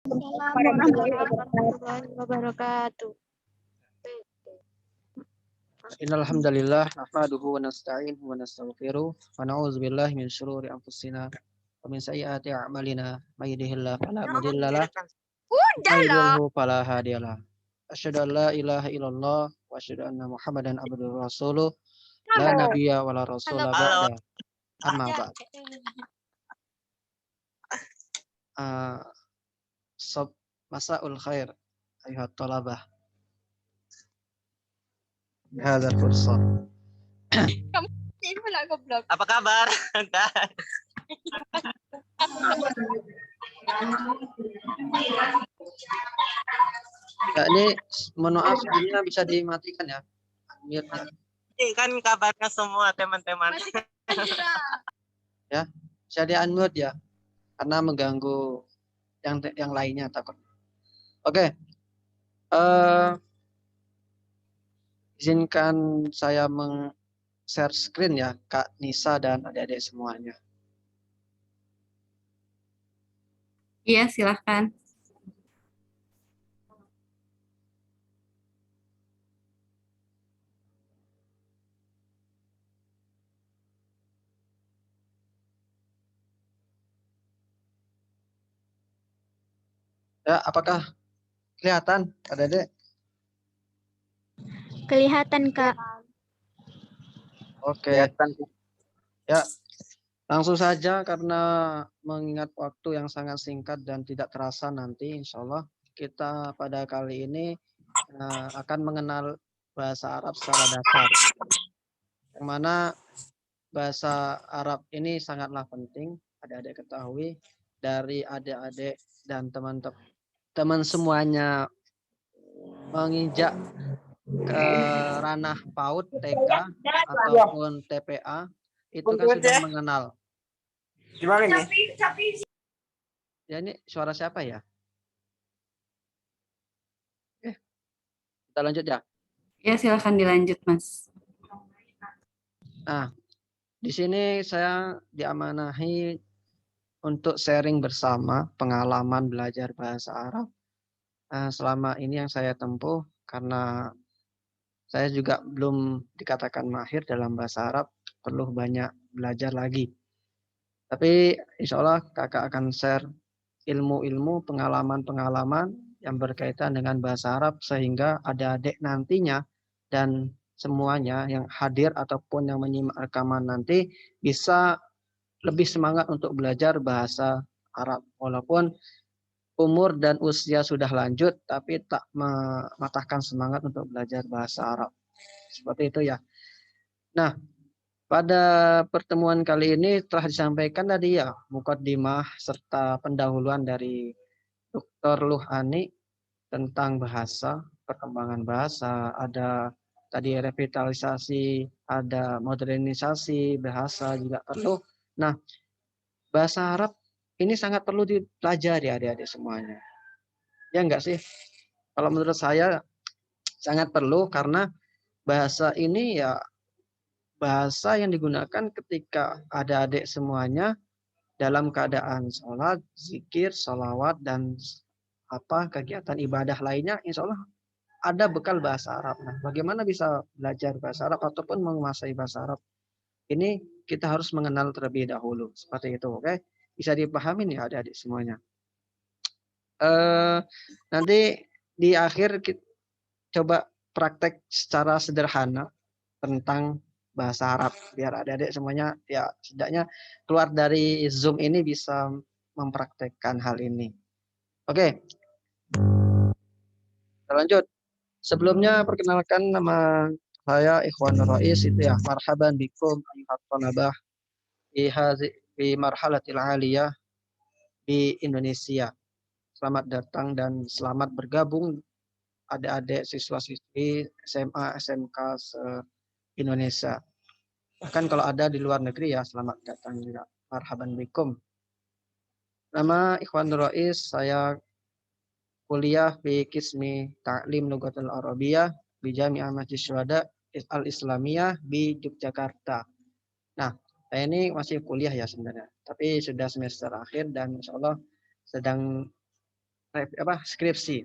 Assalamualaikum warahmatullahi wabarakatuh. Innal hamdalillah nahmaduhu wa nasta'inuhu wa nastaghfiruh wa na'udzu billahi min shururi anfusina wa min sayyiati a'malina may yahdihillahu fala mudilla lahu wa may yudlilhu fala hadiyalah. Asyhadu an la ilaha illallah wa asyhadu anna Muhammadan abduhu wa rasuluh la nabiyya wa la rasula ba'da. Amma ba'd. Masaul khair ayuhat talabah. Hadza fursah. Apa kabar? Ya, ini mohon maaf sebelumnya bisa dimatikan ya. Ini kan kabarnya semua teman-teman. Ya, bisa di unmute ya. Karena mengganggu yang lainnya takut. Oke. Izinkan saya share screen ya, Kak Nisa dan adik-adik semuanya. Iya, silahkan. Ya, apakah kelihatan, adik-adik? Kelihatan, Kak. Oke. Ya, langsung saja karena mengingat waktu yang sangat singkat dan tidak terasa nanti, insya Allah kita pada kali ini akan mengenal bahasa Arab secara dasar. Yang mana bahasa Arab ini sangatlah penting, adik-adik ketahui, dari adik-adik dan teman-teman semuanya menginjak ke ranah PAUD, TK, ataupun TPA, itu kan sudah mengenal. Gimana nih? Ya, ini suara siapa ya? Kita lanjut ya. Ya, silahkan dilanjut, Mas. Nah, di sini saya diamanahi untuk sharing bersama pengalaman belajar bahasa Arab selama ini yang saya tempuh, karena saya juga belum dikatakan mahir dalam bahasa Arab, perlu banyak belajar lagi. Tapi insya Allah kakak akan share ilmu-ilmu, pengalaman-pengalaman yang berkaitan dengan bahasa Arab, sehingga adik-adik nantinya dan semuanya yang hadir ataupun yang menyimak rekaman nanti bisa lebih semangat untuk belajar bahasa Arab. Walaupun umur dan usia sudah lanjut, tapi tak mematahkan semangat untuk belajar bahasa Arab. Seperti itu ya. Nah, pada pertemuan kali ini telah disampaikan tadi ya, mukaddimah serta pendahuluan dari Dr. Luhani tentang bahasa, perkembangan bahasa, ada tadi revitalisasi, ada modernisasi bahasa juga perlu. Nah, bahasa Arab ini sangat perlu dipelajari adik-adik semuanya. Ya enggak sih? Kalau menurut saya sangat perlu, karena bahasa ini ya bahasa yang digunakan ketika adik-adik semuanya dalam keadaan sholat, zikir, sholawat, dan kegiatan ibadah lainnya, insya Allah ada bekal bahasa Arab. Nah, bagaimana bisa belajar bahasa Arab ataupun menguasai bahasa Arab? Ini kita harus mengenal terlebih dahulu. Seperti itu, oke? Bisa dipahami ya adik-adik semuanya. Nanti di akhir kita coba praktek secara sederhana tentang bahasa Arab, biar adik-adik semuanya ya setidaknya keluar dari Zoom ini bisa mempraktekkan hal ini. Oke. Kita lanjut. Sebelumnya perkenalkan, nama saya Ikhwan Rais, itu ya, marhaban bikum ayuhat talabah di marhalatil aliyah di Indonesia. Selamat datang dan selamat bergabung adik-adik siswa-siswi SMA, SMK se-Indonesia. Bahkan kalau ada di luar negeri ya, selamat datang juga. Marhaban bikum. Nama Ikhwan Rais, saya kuliah di Qismi Ta'lim Lughatul Arabiyah di Jami'ah Masjid Syuhada Al-Islamiyah di Yogyakarta. Nah, saya ini masih kuliah ya sebenarnya, tapi sudah semester akhir dan insya Allah sedang skripsi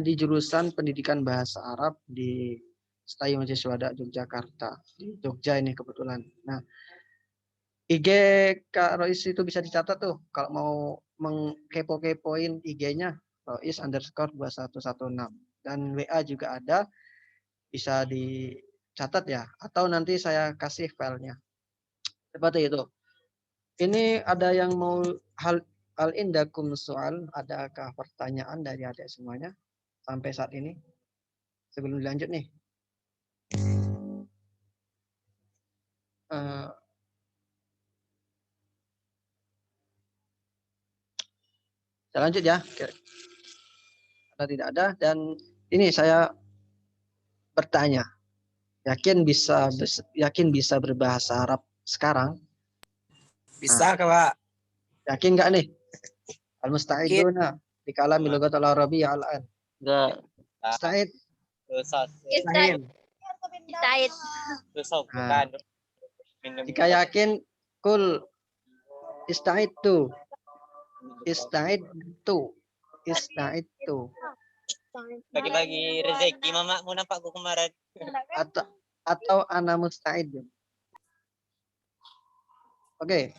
di jurusan Pendidikan Bahasa Arab di Setai Mahasiswada Yogyakarta. Di Jogja ini kebetulan. Nah, IG Kak Rois itu bisa dicatat tuh kalau mau mengkepo-kepoin IG-nya Rois_2116 dan WA juga ada, bisa dicatat ya, atau nanti saya kasih filenya. Seperti itu. Ini ada yang mau hal indakum soal, adakah pertanyaan dari adik semuanya sampai saat ini? Sebelum dilanjut nih. Saya lanjut ya. Ada tidak ada, dan ini saya bertanya, yakin bisa berbahasa Arab sekarang? Bisa Kak. Yakin nggak nih? Al-musta'iduna di kalam lughatul arabiyyah al-an. Enggak. Musta'id. Ista'id. Ista'id. Nah, jika yakin, kul ista'idtu. Ista'idtu. Bagi-bagi rezeki mamamu nampakku kemarin. Atau ana musta'id. Oke.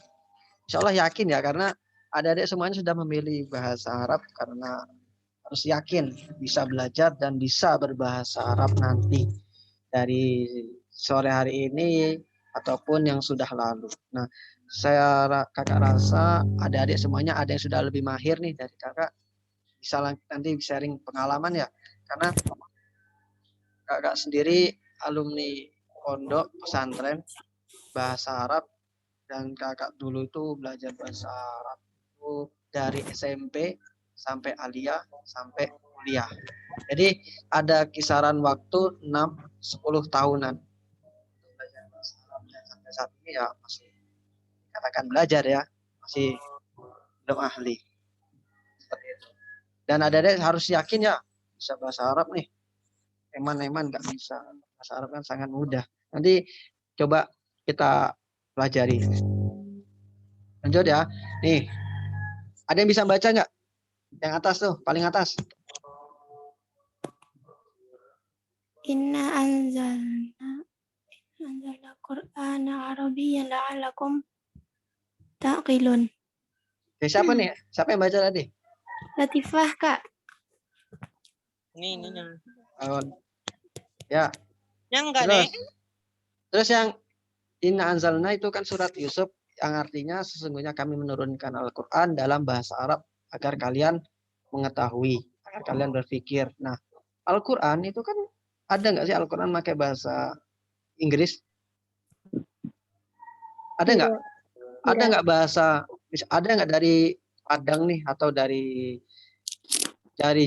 Insyaallah yakin ya, karena adik-adik semuanya sudah memilih bahasa Arab karena harus yakin bisa belajar dan bisa berbahasa Arab nanti dari sore hari ini ataupun yang sudah lalu. Nah, kakak rasa adik-adik semuanya ada yang sudah lebih mahir nih dari kakak, bisa nanti sharing pengalaman ya, karena kakak sendiri alumni pondok pesantren bahasa Arab, dan kakak dulu itu belajar bahasa Arab itu dari SMP sampai aliyah sampai kuliah. Jadi ada kisaran waktu 6-10 tahunan belajar bahasa Arab, dan sampai saat ini ya masih katakan belajar ya, masih belum ahli. Seperti itu. Dan adik-adik harus yakin ya bisa bahasa Arab nih. Eman nggak bisa. Bahasa Arab kan sangat mudah. Nanti coba kita pelajari. Lanjut ya. Nih, ada yang bisa baca nggak? Yang atas tuh, paling atas. Inna anzalna Qur'ana Arabiyyan la'allakum ta'qilun. Siapa nih? Siapa yang baca tadi? Latifah, Kak. Ini. Ya. Yang enggak nih. Terus yang Inna anzalna itu kan surat Yusuf, yang artinya sesungguhnya kami menurunkan Al-Quran dalam bahasa Arab agar kalian mengetahui, agar kalian berpikir. Nah, Al-Quran itu kan ada nggak sih Al-Quran pakai bahasa Inggris? Ada nggak? Ada nggak bahasa? Ada nggak dari Padang nih, atau dari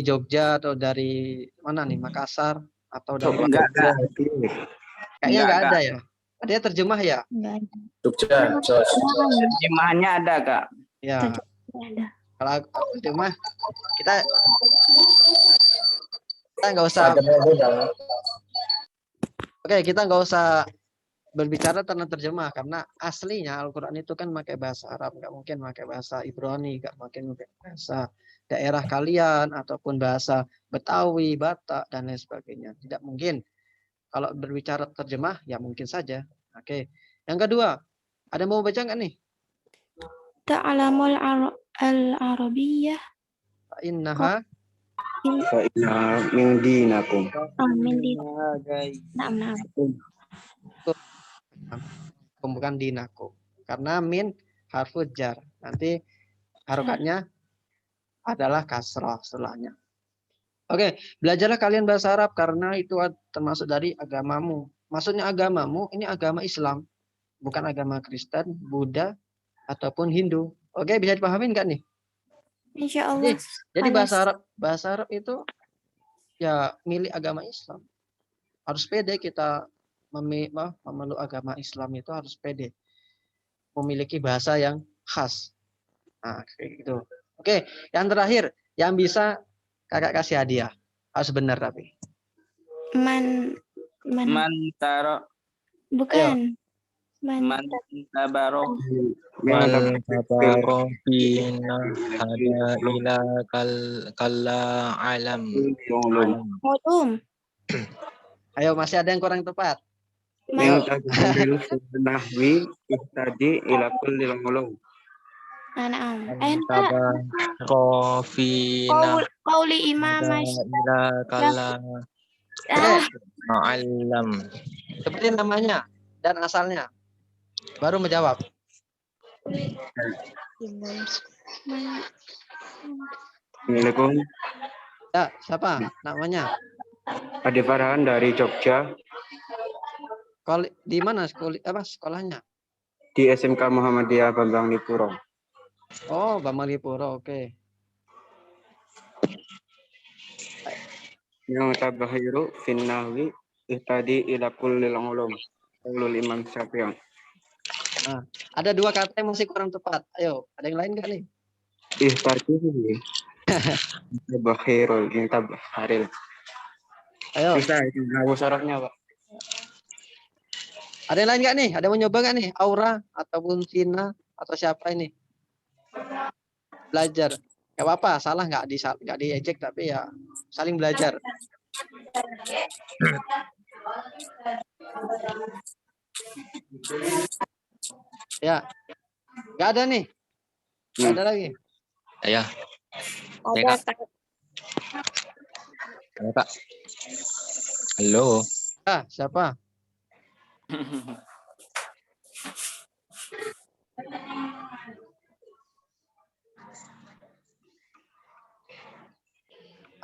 Jogja, atau dari mana nih, Makassar, atau dari Enggak ada. Kayaknya nggak ada ya. Ada terjemah ya? Enggak ada. Jogja, terjemahannya ada Kak. Ya. Ada. Kalau terjemah kita nggak usah. Oke, kita nggak usah berbicara tentang terjemah, karena aslinya Al-Quran itu kan pakai bahasa Arab, nggak mungkin pakai bahasa Ibrani, nggak mungkin pakai bahasa daerah kalian ataupun bahasa Betawi, Batak dan lain sebagainya. Tidak mungkin. Kalau berbicara terjemah ya mungkin saja. Oke. Yang kedua, ada yang mau baca nggak nih? Ta'lamul al-arabiyyah. Innaha Fa inna min dinakum. Amin di. Naam. bukan dinaku. Karena min harfu jar. Nanti harokatnya adalah kasrah setelahnya. Oke, belajarlah kalian bahasa Arab karena itu termasuk dari agamamu. Maksudnya agamamu, ini agama Islam. Bukan agama Kristen, Buddha, ataupun Hindu. Oke, bisa dipahami nggak nih? Insya Allah. Jadi bahasa Arab itu ya milik agama Islam. Harus pede kita memeluk agama Islam, itu harus pede. Memiliki bahasa yang khas. Nah, kayak gitu. Oke, yang terakhir, yang bisa kakak kasih hadiah. Harus benar tapi. Man taro. Bukan. Man tabarok Man tabaro fina hada ila kalla alam. ulum. Ayo, masih ada yang kurang tepat. Man tabaril nahwi ihtadi ila kulli ulum. na'am. Man Enta tabaro fina qauli Imam hada ila kalla alam. Seperti namanya dan asalnya. Baru menjawab. Assalamualaikum. Ya, siapa namanya? Ade Farhan dari Jogja Di mana sekolahnya? di SMK Muhammadiyah Bambang Nipuro. Oh, Bamalipuro, oke. Yang tabahiru fin nahwi ihtadi ila kulli ulum. Qaulul Imam Syafi'i. Ada 2 kata yang masih kurang tepat. Ayo, ada yang lain nggak nih? Ihtadi tabahiru yang tabaharil. Ayo, Bisa itu nahu syaratnya, Pak. ada yang lain nggak nih? Ada yang mau nyoba nggak nih? Aura ataupun Vina atau siapa ini? Belajar. Gak apa-apa, salah nggak diejek, tapi ya saling belajar. Ya, nggak ada nih. Nggak ada lagi. Ya. ada Kak. Halo, Kak. Halo. Siapa?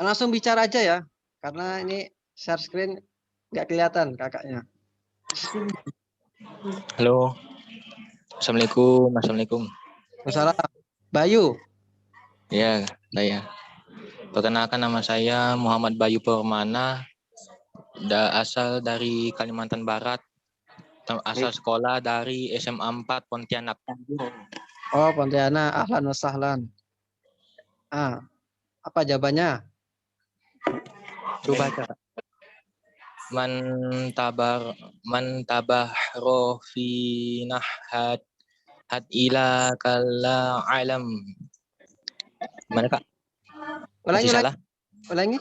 Langsung bicara aja ya, karena ini share screen nggak kelihatan kakaknya. Halo. Assalamualaikum. Masalah Bayu. Ya, saya. Perkenalkan, nama saya Muhammad Bayu Permana. Asal dari Kalimantan Barat. Asal sekolah dari SMA 4 Pontianak. Oh, Pontianak. Ahlan wa sahlan. Apa jawabannya? Coba baca. Man tabahro fi nahad ila kalla alam. Mana, Kak? Ulangi.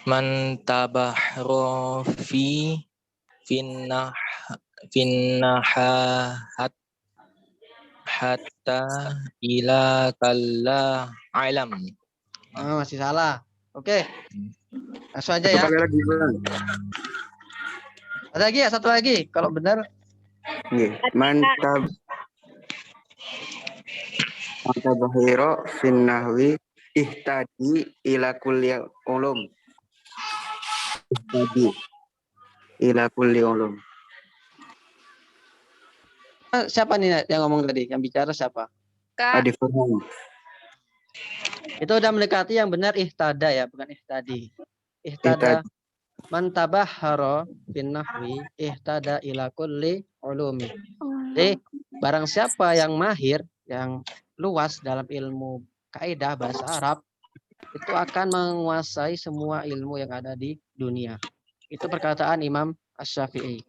Man tabahro fi finnahat hatta ila kalla alam. Masih salah. Oke. Langsung aja ya. Sekali lagi, Bang. Ada lagi ya, satu lagi. Kalau benar. Mantap. Tabahiro fin nahwi ihtadi ila kulli ulum. Ihtadi ila kulli ulum. Siapa nih yang ngomong tadi? Yang bicara siapa? Ade Farhan. Itu udah mendekati yang benar ihtada ya, bukan ihtadi. Ihtada man tabahhara bin nahwi ihtada ila kulli ulumi. Jadi barang siapa yang mahir, yang luas dalam ilmu kaidah bahasa Arab, itu akan menguasai semua ilmu yang ada di dunia. Itu perkataan Imam Asy-Syafi'i.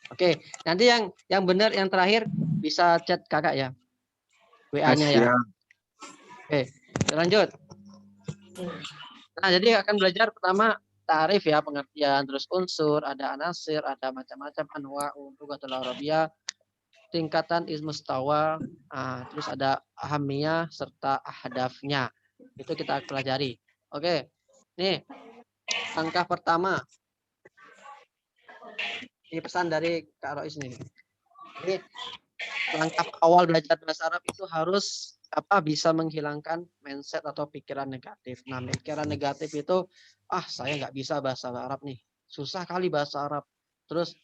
Oke, nanti yang benar yang terakhir bisa chat kakak ya. WA-nya ya. Oke, lanjut. Nah, jadi akan belajar pertama ta'rif ya, pengertian, terus unsur, ada anasir, ada macam-macam anwa'u lughatul arabiyah, tingkatan ismustawa, terus ada ahamiyah serta ahdafnya. Itu kita pelajari. Oke. Nih, langkah pertama. Ini pesan dari Kak Rois nih. Ini langkah awal belajar bahasa Arab itu harus bisa menghilangkan mindset atau pikiran negatif. Nah, pikiran negatif itu, saya nggak bisa bahasa Arab nih, susah kali bahasa Arab. Terus,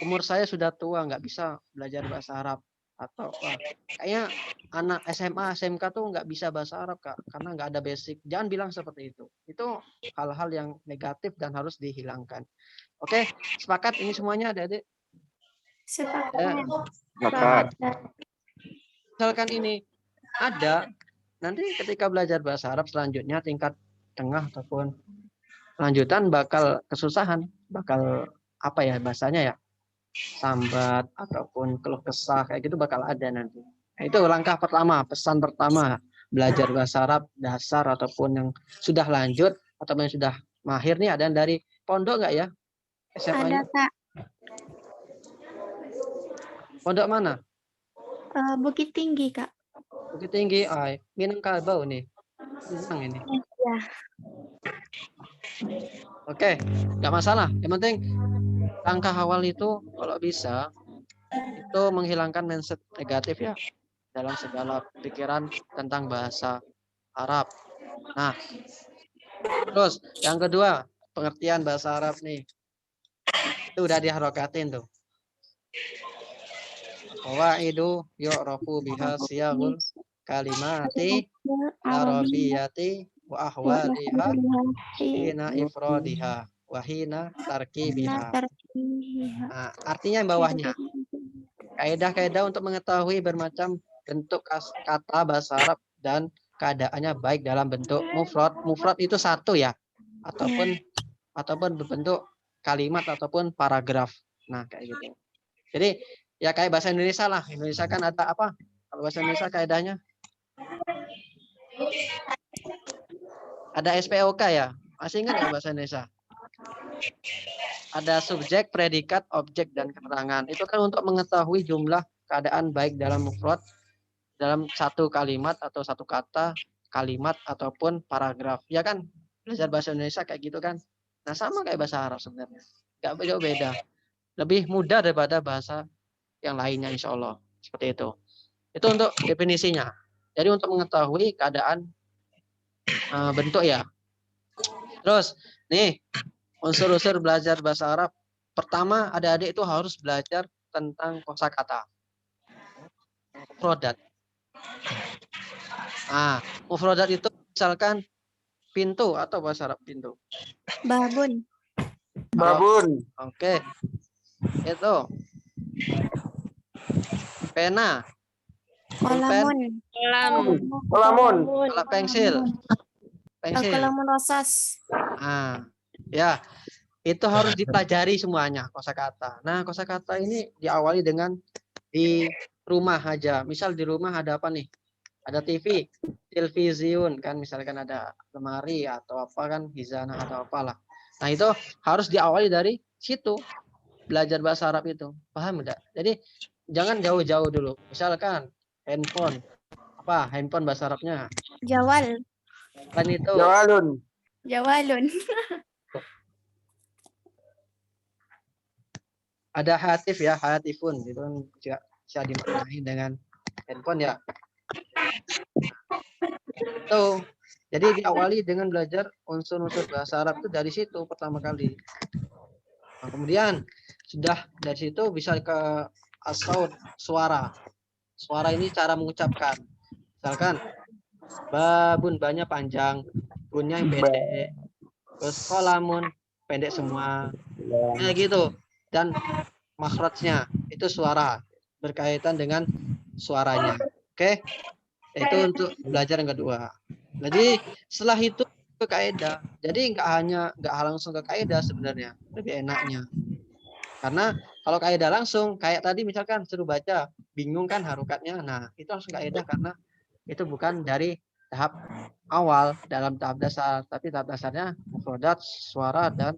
umur saya sudah tua, nggak bisa belajar bahasa Arab. Atau, kayaknya anak SMA, SMK tuh nggak bisa bahasa Arab, Kak, karena nggak ada basic. Jangan bilang seperti itu. Itu hal-hal yang negatif dan harus dihilangkan. Oke, sepakat ini semuanya, Adik-adik? Sepakat. Misalkan ini ada, nanti ketika belajar bahasa Arab selanjutnya tingkat tengah ataupun lanjutan bakal kesusahan, bakal bahasanya ya, sambat ataupun keluh kesah kayak gitu bakal ada nanti. Nah, itu langkah pertama, pesan pertama belajar bahasa Arab dasar ataupun yang sudah lanjut atau yang sudah mahir nih. Ada yang dari pondok nggak ya? Ada, SMA-nya? Kak. Pondok mana? Bukit Tinggi, Kak. Bukit Tinggi. Minangkabau nih. Minang ini. Ya. Oke, nggak masalah. Yang penting langkah awal itu kalau bisa itu menghilangkan mindset negatif ya dalam segala pikiran tentang bahasa Arab. Nah, terus yang kedua pengertian bahasa Arab nih itu udah diharokatin tuh. Qawaidu yu'rafu biha siyagul kalimati arabiyati wa ahwaliha hina ifradiha wa hina tarkibiha. Nah, artinya yang bawahnya. Kaidah-kaidah untuk mengetahui bermacam bentuk kata bahasa Arab dan keadaannya baik dalam bentuk mufrad. Mufrad itu satu ya, ataupun berbentuk kalimat ataupun paragraf. Nah, kayak gitu. Jadi ya kayak bahasa Indonesia lah. Indonesia kan ada apa? Kalau bahasa Indonesia kaidahnya ada SPOK ya. Masih ingat nggak bahasa Indonesia? Ada subjek, predikat, objek, dan keterangan. Itu kan untuk mengetahui jumlah keadaan baik dalam mufrad, dalam satu kalimat atau satu kata, kalimat ataupun paragraf. Ya kan? Belajar bahasa Indonesia kayak gitu kan. Nah, sama kayak bahasa Arab sebenarnya. Nggak jauh beda. Lebih mudah daripada bahasa yang lainnya insya Allah. Seperti itu. Itu untuk definisinya. Jadi untuk mengetahui keadaan bentuk ya. Terus, nih, unsur-unsur belajar bahasa Arab. Pertama, adik-adik itu harus belajar tentang kosakata. Mufrodat. Nah, mufrodat itu misalkan pintu atau bahasa Arab pintu. Babun. Babun. Oke. Itu. Pena. Kolamun. Kolamun. Alat pensil. Pensil. Kolamun rosas. Nah, ya. Itu harus dipelajari semuanya kosakata. Nah, kosakata ini diawali dengan di rumah aja. Misal di rumah ada apa nih? Ada TV, television kan, misalkan ada lemari atau apa kan, hizanah atau apalah. Nah, itu harus diawali dari situ. Belajar bahasa Arab itu. Paham enggak? Jadi jangan jauh-jauh dulu. Misalkan handphone. Apa? Handphone bahasa Arabnya. Jawal. Selain itu Jawalun. Jawalun. ada hatif ya, hatifun. Itu kan juga bisa dimaknai dengan handphone ya. Tuh. Jadi diawali dengan belajar unsur-unsur bahasa Arab itu dari situ pertama kali. Nah, kemudian sudah dari situ bisa ke as-saut, suara. Suara ini cara mengucapkan. Misalkan babun banyak panjang, bunnya yang pendek. Terus kolamun pendek semua. Nah, gitu. Dan makhrajnya itu suara berkaitan dengan suaranya. Oke. Itu untuk belajar yang kedua. Jadi setelah itu ke kaidah. Jadi nggak langsung ke kaidah sebenarnya. Lebih enaknya. Karena kalau kaidah langsung kayak tadi misalkan suruh baca, bingung kan harokatnya. Nah, itu langsung kaidah karena itu bukan dari tahap awal dalam tahap dasar, tapi tahap dasarnya mufradat, suara dan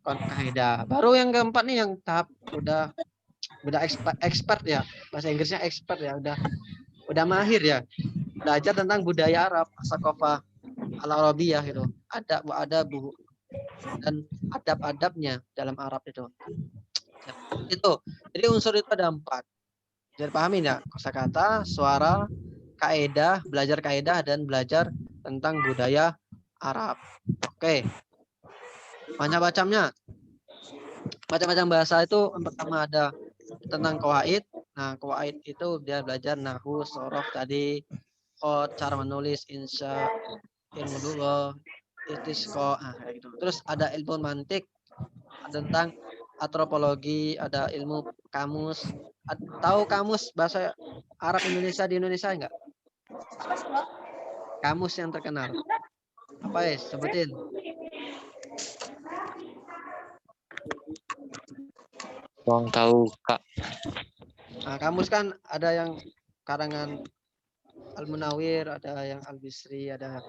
kaidah. Baru yang keempat nih yang tahap udah expert ya. Bahasa Inggrisnya expert ya, udah mahir ya. Belajar tentang budaya Arab, sakofah al-Arabiyah itu. Ada bu dan adab-adabnya dalam Arab itu. Itu. Jadi unsur itu ada 4. Jadi pahamin ya, kosakata, suara, kaidah, belajar kaidah dan belajar tentang budaya Arab. Oke. Macam-macamnya. Macam-macam bahasa itu yang pertama ada tentang qawaid. Nah, qawaid itu dia belajar nahwu, sorof tadi, cara menulis, insya, ilmu lughah, istisqa, kayak gitu. Terus ada ilmu mantik tentang antropologi, ada ilmu kamus. Tahu kamus bahasa Arab Indonesia di Indonesia enggak? Kamus yang terkenal. Apa ya? Sebutin. Kurang tahu Kak. Nah, kamus kan ada yang karangan Al-Munawir, ada yang Al-Bisri, ada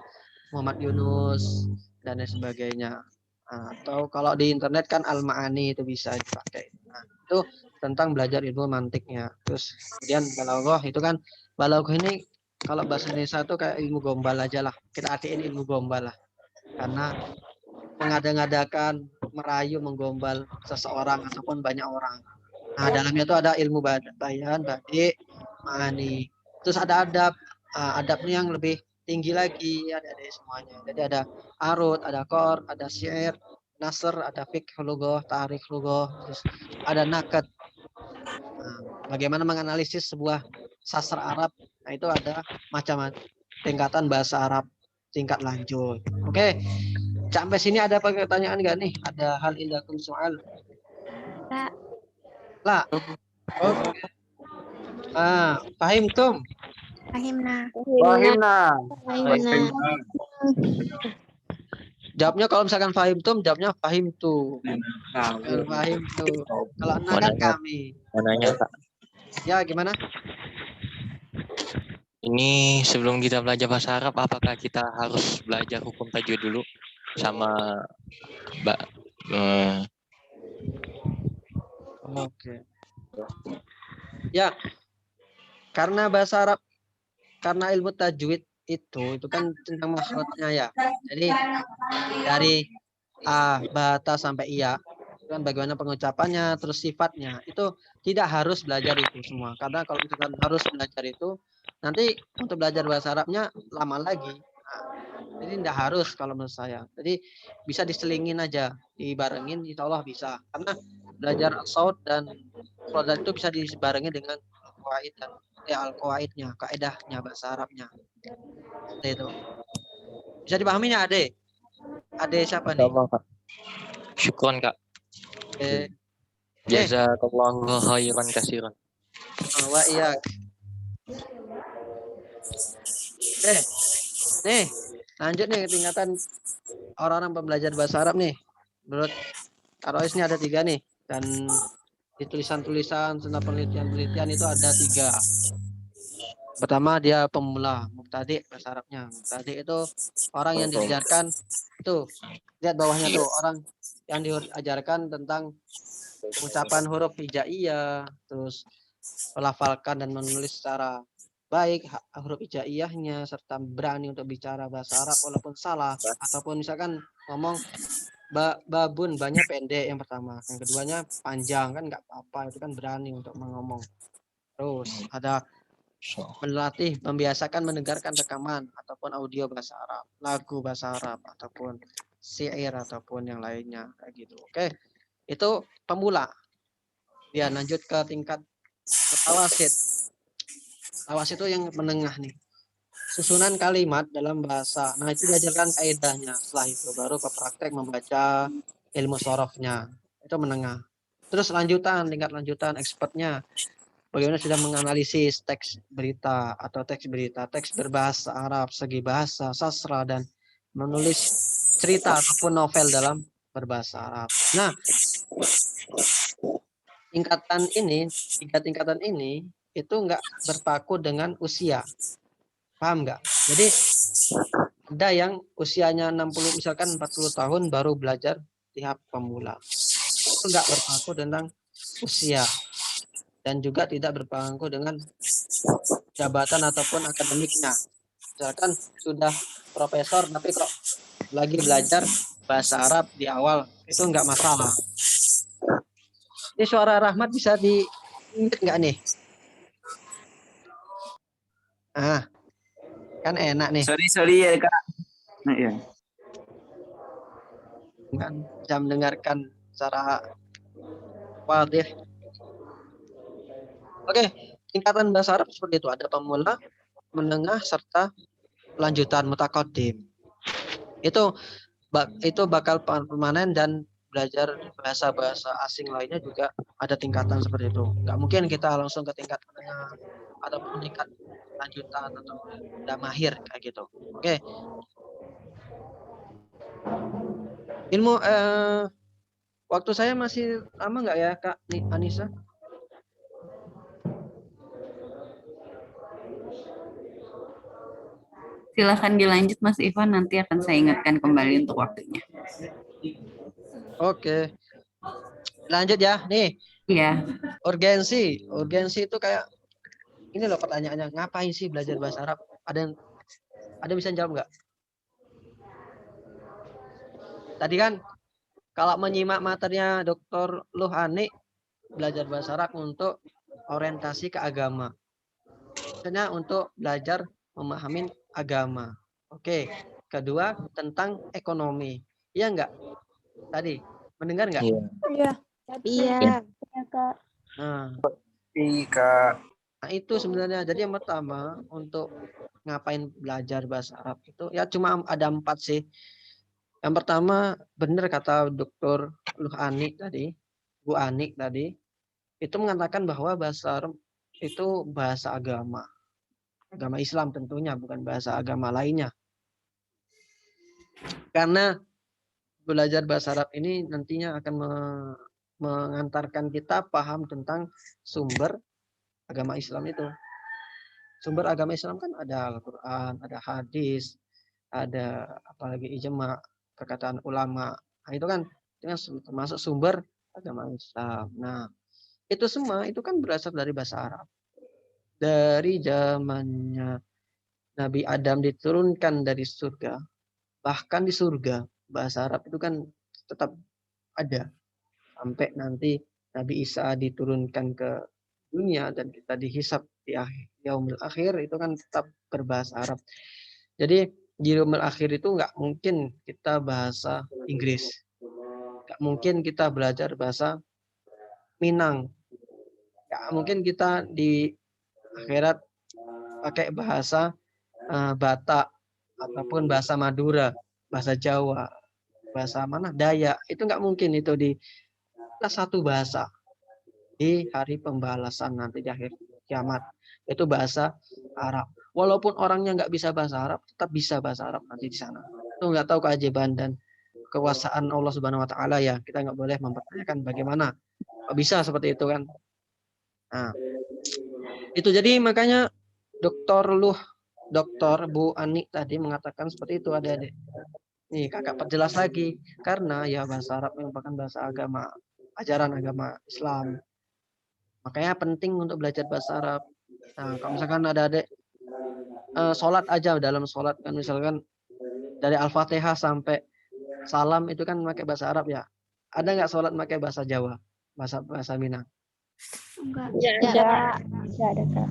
Muhammad Yunus dan lain sebagainya. Nah, atau kalau di internet kan Al-Ma'ani itu bisa dipakai. Nah, itu tentang belajar ilmu mantiknya. Terus kemudian balaghah itu kan balaghah ini kalau bahasa Indonesia itu kayak ilmu gombal aja lah. Kita artiin ilmu gombal lah. Karena mengada-ngadakan, merayu, menggombal seseorang ataupun banyak orang. Nah, dalamnya itu ada ilmu bayan, badik, ma'ani. Terus ada adab. Adabnya yang lebih tinggi lagi, ada semuanya. Jadi ada arut, ada qor, ada syair, nasr, ada fiqh lughah, tarikh lughah, terus ada nakat. Nah, bagaimana menganalisis sebuah sastra Arab? Nah, itu ada macam tingkatan bahasa Arab tingkat lanjut. Oke, sampai sini ada pertanyaan nggak nih? Ada hal indakum soal? Kak, Lah. Oke. Pahim tum? Fahimna. Fahimna. Fahimna. Jawabnya kalau misalkan fahim tum, jawabnya fahim tu. Fahim tu. Kalau nah kan kami. Mananya Kak? Ya gimana? Ini sebelum kita belajar bahasa Arab, apakah kita harus belajar hukum tajwid dulu sama Mbak? Oke. Ya, karena bahasa Arab, karena ilmu tajwid itu kan tentang makhrajnya ya. Jadi dari a, bata sampai iya, itu kan bagaimana pengucapannya, terus sifatnya, itu tidak harus belajar itu semua. Karena kalau misalkan harus belajar itu, nanti untuk belajar bahasa Arabnya lama lagi. Nah, jadi tidak harus kalau menurut saya. Jadi bisa diselingin aja, dibarengin, insya Allah bisa. Karena belajar saut dan khodat itu bisa dibarengin dengan al-qawaid dan al-qawaidnya, kaedahnya bahasa Arabnya. Seperti itu. Bisa dipahaminya Ade? Ade siapa nih? Sama Kak. Syukron Kak. Jazakallahu khairan katsiran. Wa iya. Nih, lanjut nih ke tingkatan orang-orang pembelajar bahasa Arab nih. Menurut Karois ini ada 3 nih. Dan di tulisan-tulisan serta penelitian-penelitian itu ada 3. Pertama dia pemula, mubtadi bahasa Arabnya. Mubtadi itu orang yang diajarkan itu. Lihat bawahnya tuh, orang yang diajarkan tentang pengucapan huruf hijaiyah, terus melafalkan dan menulis secara baik huruf hijaiyahnya, serta berani untuk bicara bahasa Arab walaupun salah, ataupun misalkan ngomong babun banyak pendek yang pertama, yang keduanya panjang kan nggak apa-apa, itu kan berani untuk mengomong. Terus ada melatih, membiasakan mendengarkan rekaman ataupun audio bahasa Arab, lagu bahasa Arab ataupun syair ataupun yang lainnya kayak gitu. Oke, itu pemula. Dia lanjut ke tingkat tawasid. Tawasid itu yang menengah nih. Susunan kalimat dalam bahasa. Nah, itu diajarkan kaidahnya. Setelah itu baru ke praktek membaca ilmu sorofnya. Itu menengah. Terus lanjutan, tingkat lanjutan expertnya. Bagaimana sudah menganalisis teks berita atau teks berita, teks berbahasa Arab, segi bahasa, sastra, dan menulis cerita ataupun novel dalam berbahasa Arab. Nah, tingkatan ini, 3 tingkatan ini itu enggak berpaku dengan usia. Paham enggak? Jadi ada yang usianya 60, misalkan 40 tahun baru belajar tahap pemula. Itu enggak berpaku tentang usia. Dan juga tidak berpaku dengan jabatan ataupun akademiknya. Misalkan sudah profesor tapi kok lagi belajar bahasa Arab di awal, itu enggak masalah. Ini suara Rahmat bisa diingat enggak nih? Kan enak nih. Sorry ya Kak. Nah, iya. Kan bisa mendengarkan secara wadih. Oke, tingkatan bahasa Arab seperti itu. Ada pemula, menengah, serta lanjutan mutaqaddim. Itu bakal permanen dan belajar bahasa-bahasa asing lainnya juga ada tingkatan seperti itu. Nggak mungkin kita langsung ke tingkat menengah ataupun tingkat lanjutan atau udah mahir kayak gitu. Oke. Ilmu Waktu saya masih lama nggak ya Kak Anissa? Silahkan dilanjut Mas Ivan, nanti akan saya ingatkan kembali untuk waktunya. Oke, lanjut ya. Nih, Iya, urgensi. Urgensi itu kayak ini loh pertanyaannya. Ngapain sih belajar bahasa Arab? Ada bisa jawab nggak? Tadi kan kalau menyimak materinya Dr. Luhani belajar bahasa Arab untuk orientasi ke agama. Maksudnya untuk belajar memahami agama. Oke. Kedua tentang ekonomi. Iya enggak? Tadi mendengar enggak? Iya. Iya. Iya. Iya, Kak. Nah, Kak. nah itu sebenarnya. Jadi yang pertama untuk ngapain belajar bahasa Arab itu ya cuma ada 4 sih. Yang pertama benar kata Dr. Luhani tadi, Bu Ani tadi, itu mengatakan bahwa bahasa Arab itu bahasa agama. Agama Islam tentunya, bukan bahasa agama lainnya. Karena belajar bahasa Arab ini nantinya akan mengantarkan kita paham tentang sumber agama Islam itu. Sumber agama Islam kan ada Al-Quran, ada hadis, ada apalagi ijma, perkataan ulama. Nah, itu kan termasuk sumber agama Islam. Nah, itu semua itu kan berasal dari bahasa Arab. Dari zamannya Nabi Adam diturunkan dari surga, bahkan di surga bahasa Arab itu kan tetap ada sampai nanti Nabi Isa diturunkan ke dunia dan kita dihisap di yaumil akhir itu kan tetap berbahasa Arab. Jadi di yaumil akhir itu nggak mungkin kita bahasa Inggris, nggak mungkin kita belajar bahasa Minang, nggak mungkin kita di akhirat pakai bahasa Batak ataupun bahasa Madura, bahasa Jawa, bahasa mana Dayak, itu nggak mungkin itu di satu bahasa di hari pembalasan nanti di akhir kiamat, itu bahasa Arab. Walaupun orangnya nggak bisa bahasa Arab, tetap bisa bahasa Arab nanti di sana. Itu nggak tahu keajaiban dan kekuasaan Allah Subhanahu Wa Taala ya. Kita nggak boleh mempertanyakan bagaimana bisa seperti itu kan. Nah, itu jadi makanya Dokter Bu Ani tadi mengatakan seperti itu adik-adik. Nih kakak perjelas lagi karena ya bahasa Arab merupakan bahasa agama, ajaran agama Islam. Makanya penting untuk belajar bahasa Arab. Nah, kalau misalkan ada adik sholat aja dalam sholat kan misalkan dari Al-Fatihah sampai salam itu kan pakai bahasa Arab ya. Ada nggak sholat pakai bahasa Jawa, bahasa Minang? Enggak. Ada, Kak.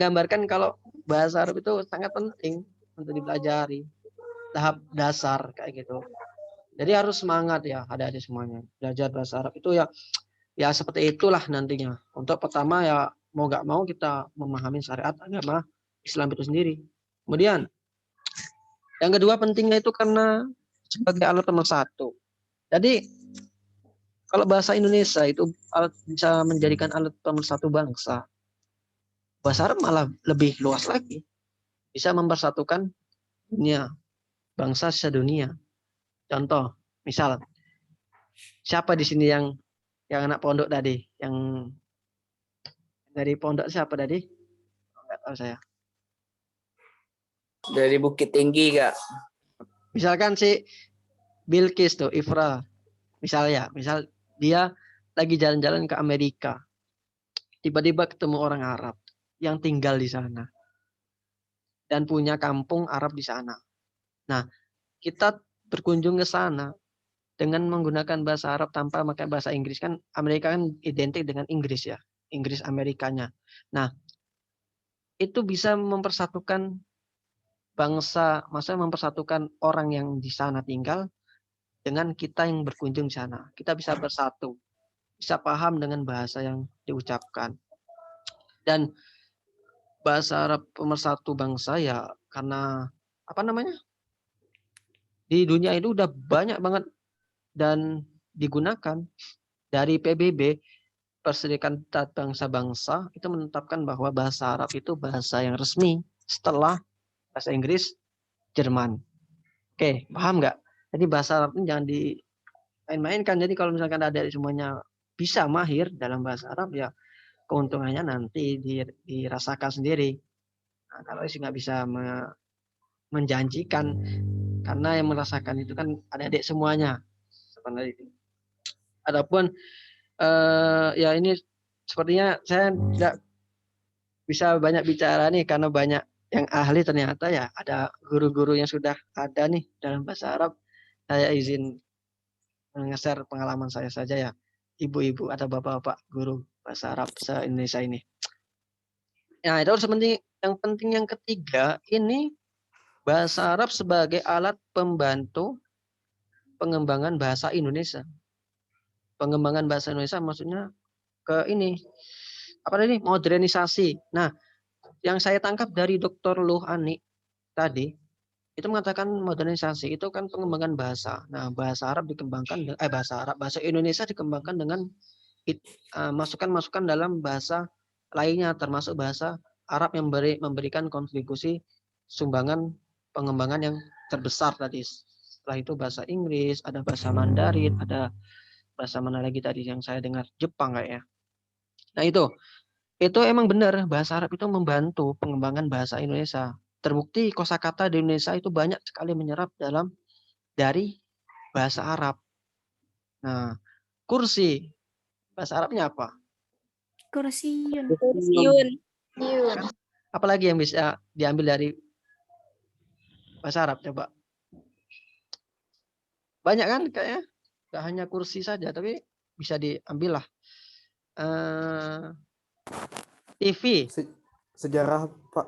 Gambarkan kalau bahasa Arab itu sangat penting untuk dipelajari, tahap dasar kayak gitu. Jadi harus semangat ya adik-adik semuanya belajar bahasa Arab itu ya seperti itulah nantinya. Untuk pertama ya mau nggak mau kita memahami syariat agama Islam itu sendiri. Kemudian yang kedua pentingnya itu karena sebagai alat pemersatu. Jadi kalau bahasa Indonesia itu bisa menjadikan alat pemersatu bangsa. Bahasa Arab malah lebih luas lagi. Bisa mempersatukan dunia, bangsa sedunia. Contoh, misal siapa di sini yang anak pondok tadi, yang dari pondok siapa tadi? Enggak tahu saya. Dari Bukit Tinggi, Kak. Misalkan si Bilqis tuh, Ifra. Misal dia lagi jalan-jalan ke Amerika. Tiba-tiba ketemu orang Arab yang tinggal di sana. Dan punya kampung Arab di sana. Nah, kita berkunjung ke sana dengan menggunakan bahasa Arab tanpa pakai bahasa Inggris. Kan Amerika kan identik dengan Inggris ya. Inggris Amerikanya. Nah, itu bisa mempersatukan bangsa, maksudnya mempersatukan orang yang di sana tinggal dengan kita yang berkunjung di sana. Kita bisa bersatu, bisa paham dengan bahasa yang diucapkan. Dan bahasa Arab pemersatu bangsa ya karena apa namanya? Di dunia itu udah banyak banget dan digunakan dari PBB, Perserikatan Bangsa-Bangsa, itu menetapkan bahwa bahasa Arab itu bahasa yang resmi setelah bahasa Inggris, Jerman. Oke, paham nggak? Jadi bahasa Arab ini jangan main-main kan. Jadi kalau misalkan ada semuanya bisa mahir dalam bahasa Arab, ya keuntungannya nanti dirasakan sendiri. Nah, kalau sih nggak bisa menjanjikan, karena yang merasakan itu kan adik-adik semuanya. Sebenarnya itu. Adapun ya ini sepertinya saya tidak bisa banyak bicara nih karena banyak yang ahli ternyata ya. Ada guru-guru yang sudah ada nih dalam bahasa Arab. Saya izin nge-share pengalaman saya saja ya. Ibu-ibu atau bapak-bapak guru bahasa Arab se-Indonesia ini. Nah, itu yang penting yang ketiga ini bahasa Arab sebagai alat pembantu pengembangan bahasa Indonesia. Pengembangan bahasa Indonesia maksudnya ke ini apa tadi, modernisasi. Nah, yang saya tangkap dari Dr. Luh Ani tadi itu mengatakan modernisasi itu kan pengembangan bahasa. Nah, bahasa Arab dikembangkan bahasa Indonesia dikembangkan dengan masukan-masukan dalam bahasa lainnya, termasuk bahasa Arab yang memberikan kontribusi sumbangan pengembangan yang terbesar tadi. Setelah itu bahasa Inggris, ada bahasa Mandarin, ada bahasa mana lagi tadi yang saya dengar, Jepang kayaknya. Nah, itu emang benar bahasa Arab itu membantu pengembangan bahasa Indonesia. Terbukti kosakata di Indonesia itu banyak sekali menyerap dari bahasa Arab. Nah, kursi bahasa Arabnya apa? Kursiun. Apalagi yang bisa diambil dari bahasa Arab coba? Banyak kan kayaknya? Gak hanya kursi saja, tapi bisa diambil lah. TV. Sejarah Pak.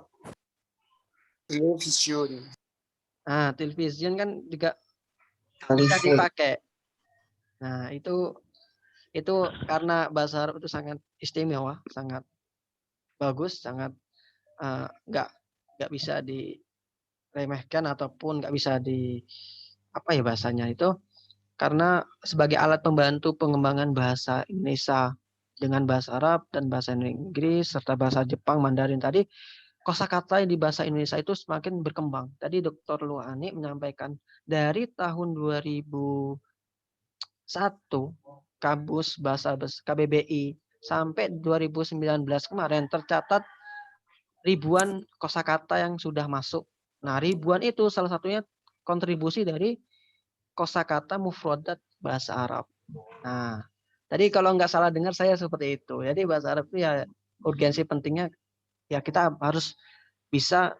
Television. Nah, television kan juga bisa dipakai. Nah, itu karena bahasa Arab itu sangat istimewa, sangat bagus, sangat nggak bisa diremehkan ataupun nggak bisa apa ya bahasanya itu, karena sebagai alat pembantu pengembangan bahasa Indonesia dengan bahasa Arab dan bahasa Inggris serta bahasa Jepang, Mandarin tadi, kosakata di bahasa Indonesia itu semakin berkembang. Tadi Dr. Luani menyampaikan dari tahun 2001 Kabus Bahasa KBBI sampai 2019 kemarin tercatat ribuan kosakata yang sudah masuk. Nah, ribuan itu salah satunya kontribusi dari kosakata mufradat bahasa Arab. Nah, tadi kalau nggak salah dengar saya seperti itu. Jadi bahasa Arab itu ya urgensi pentingnya ya kita harus bisa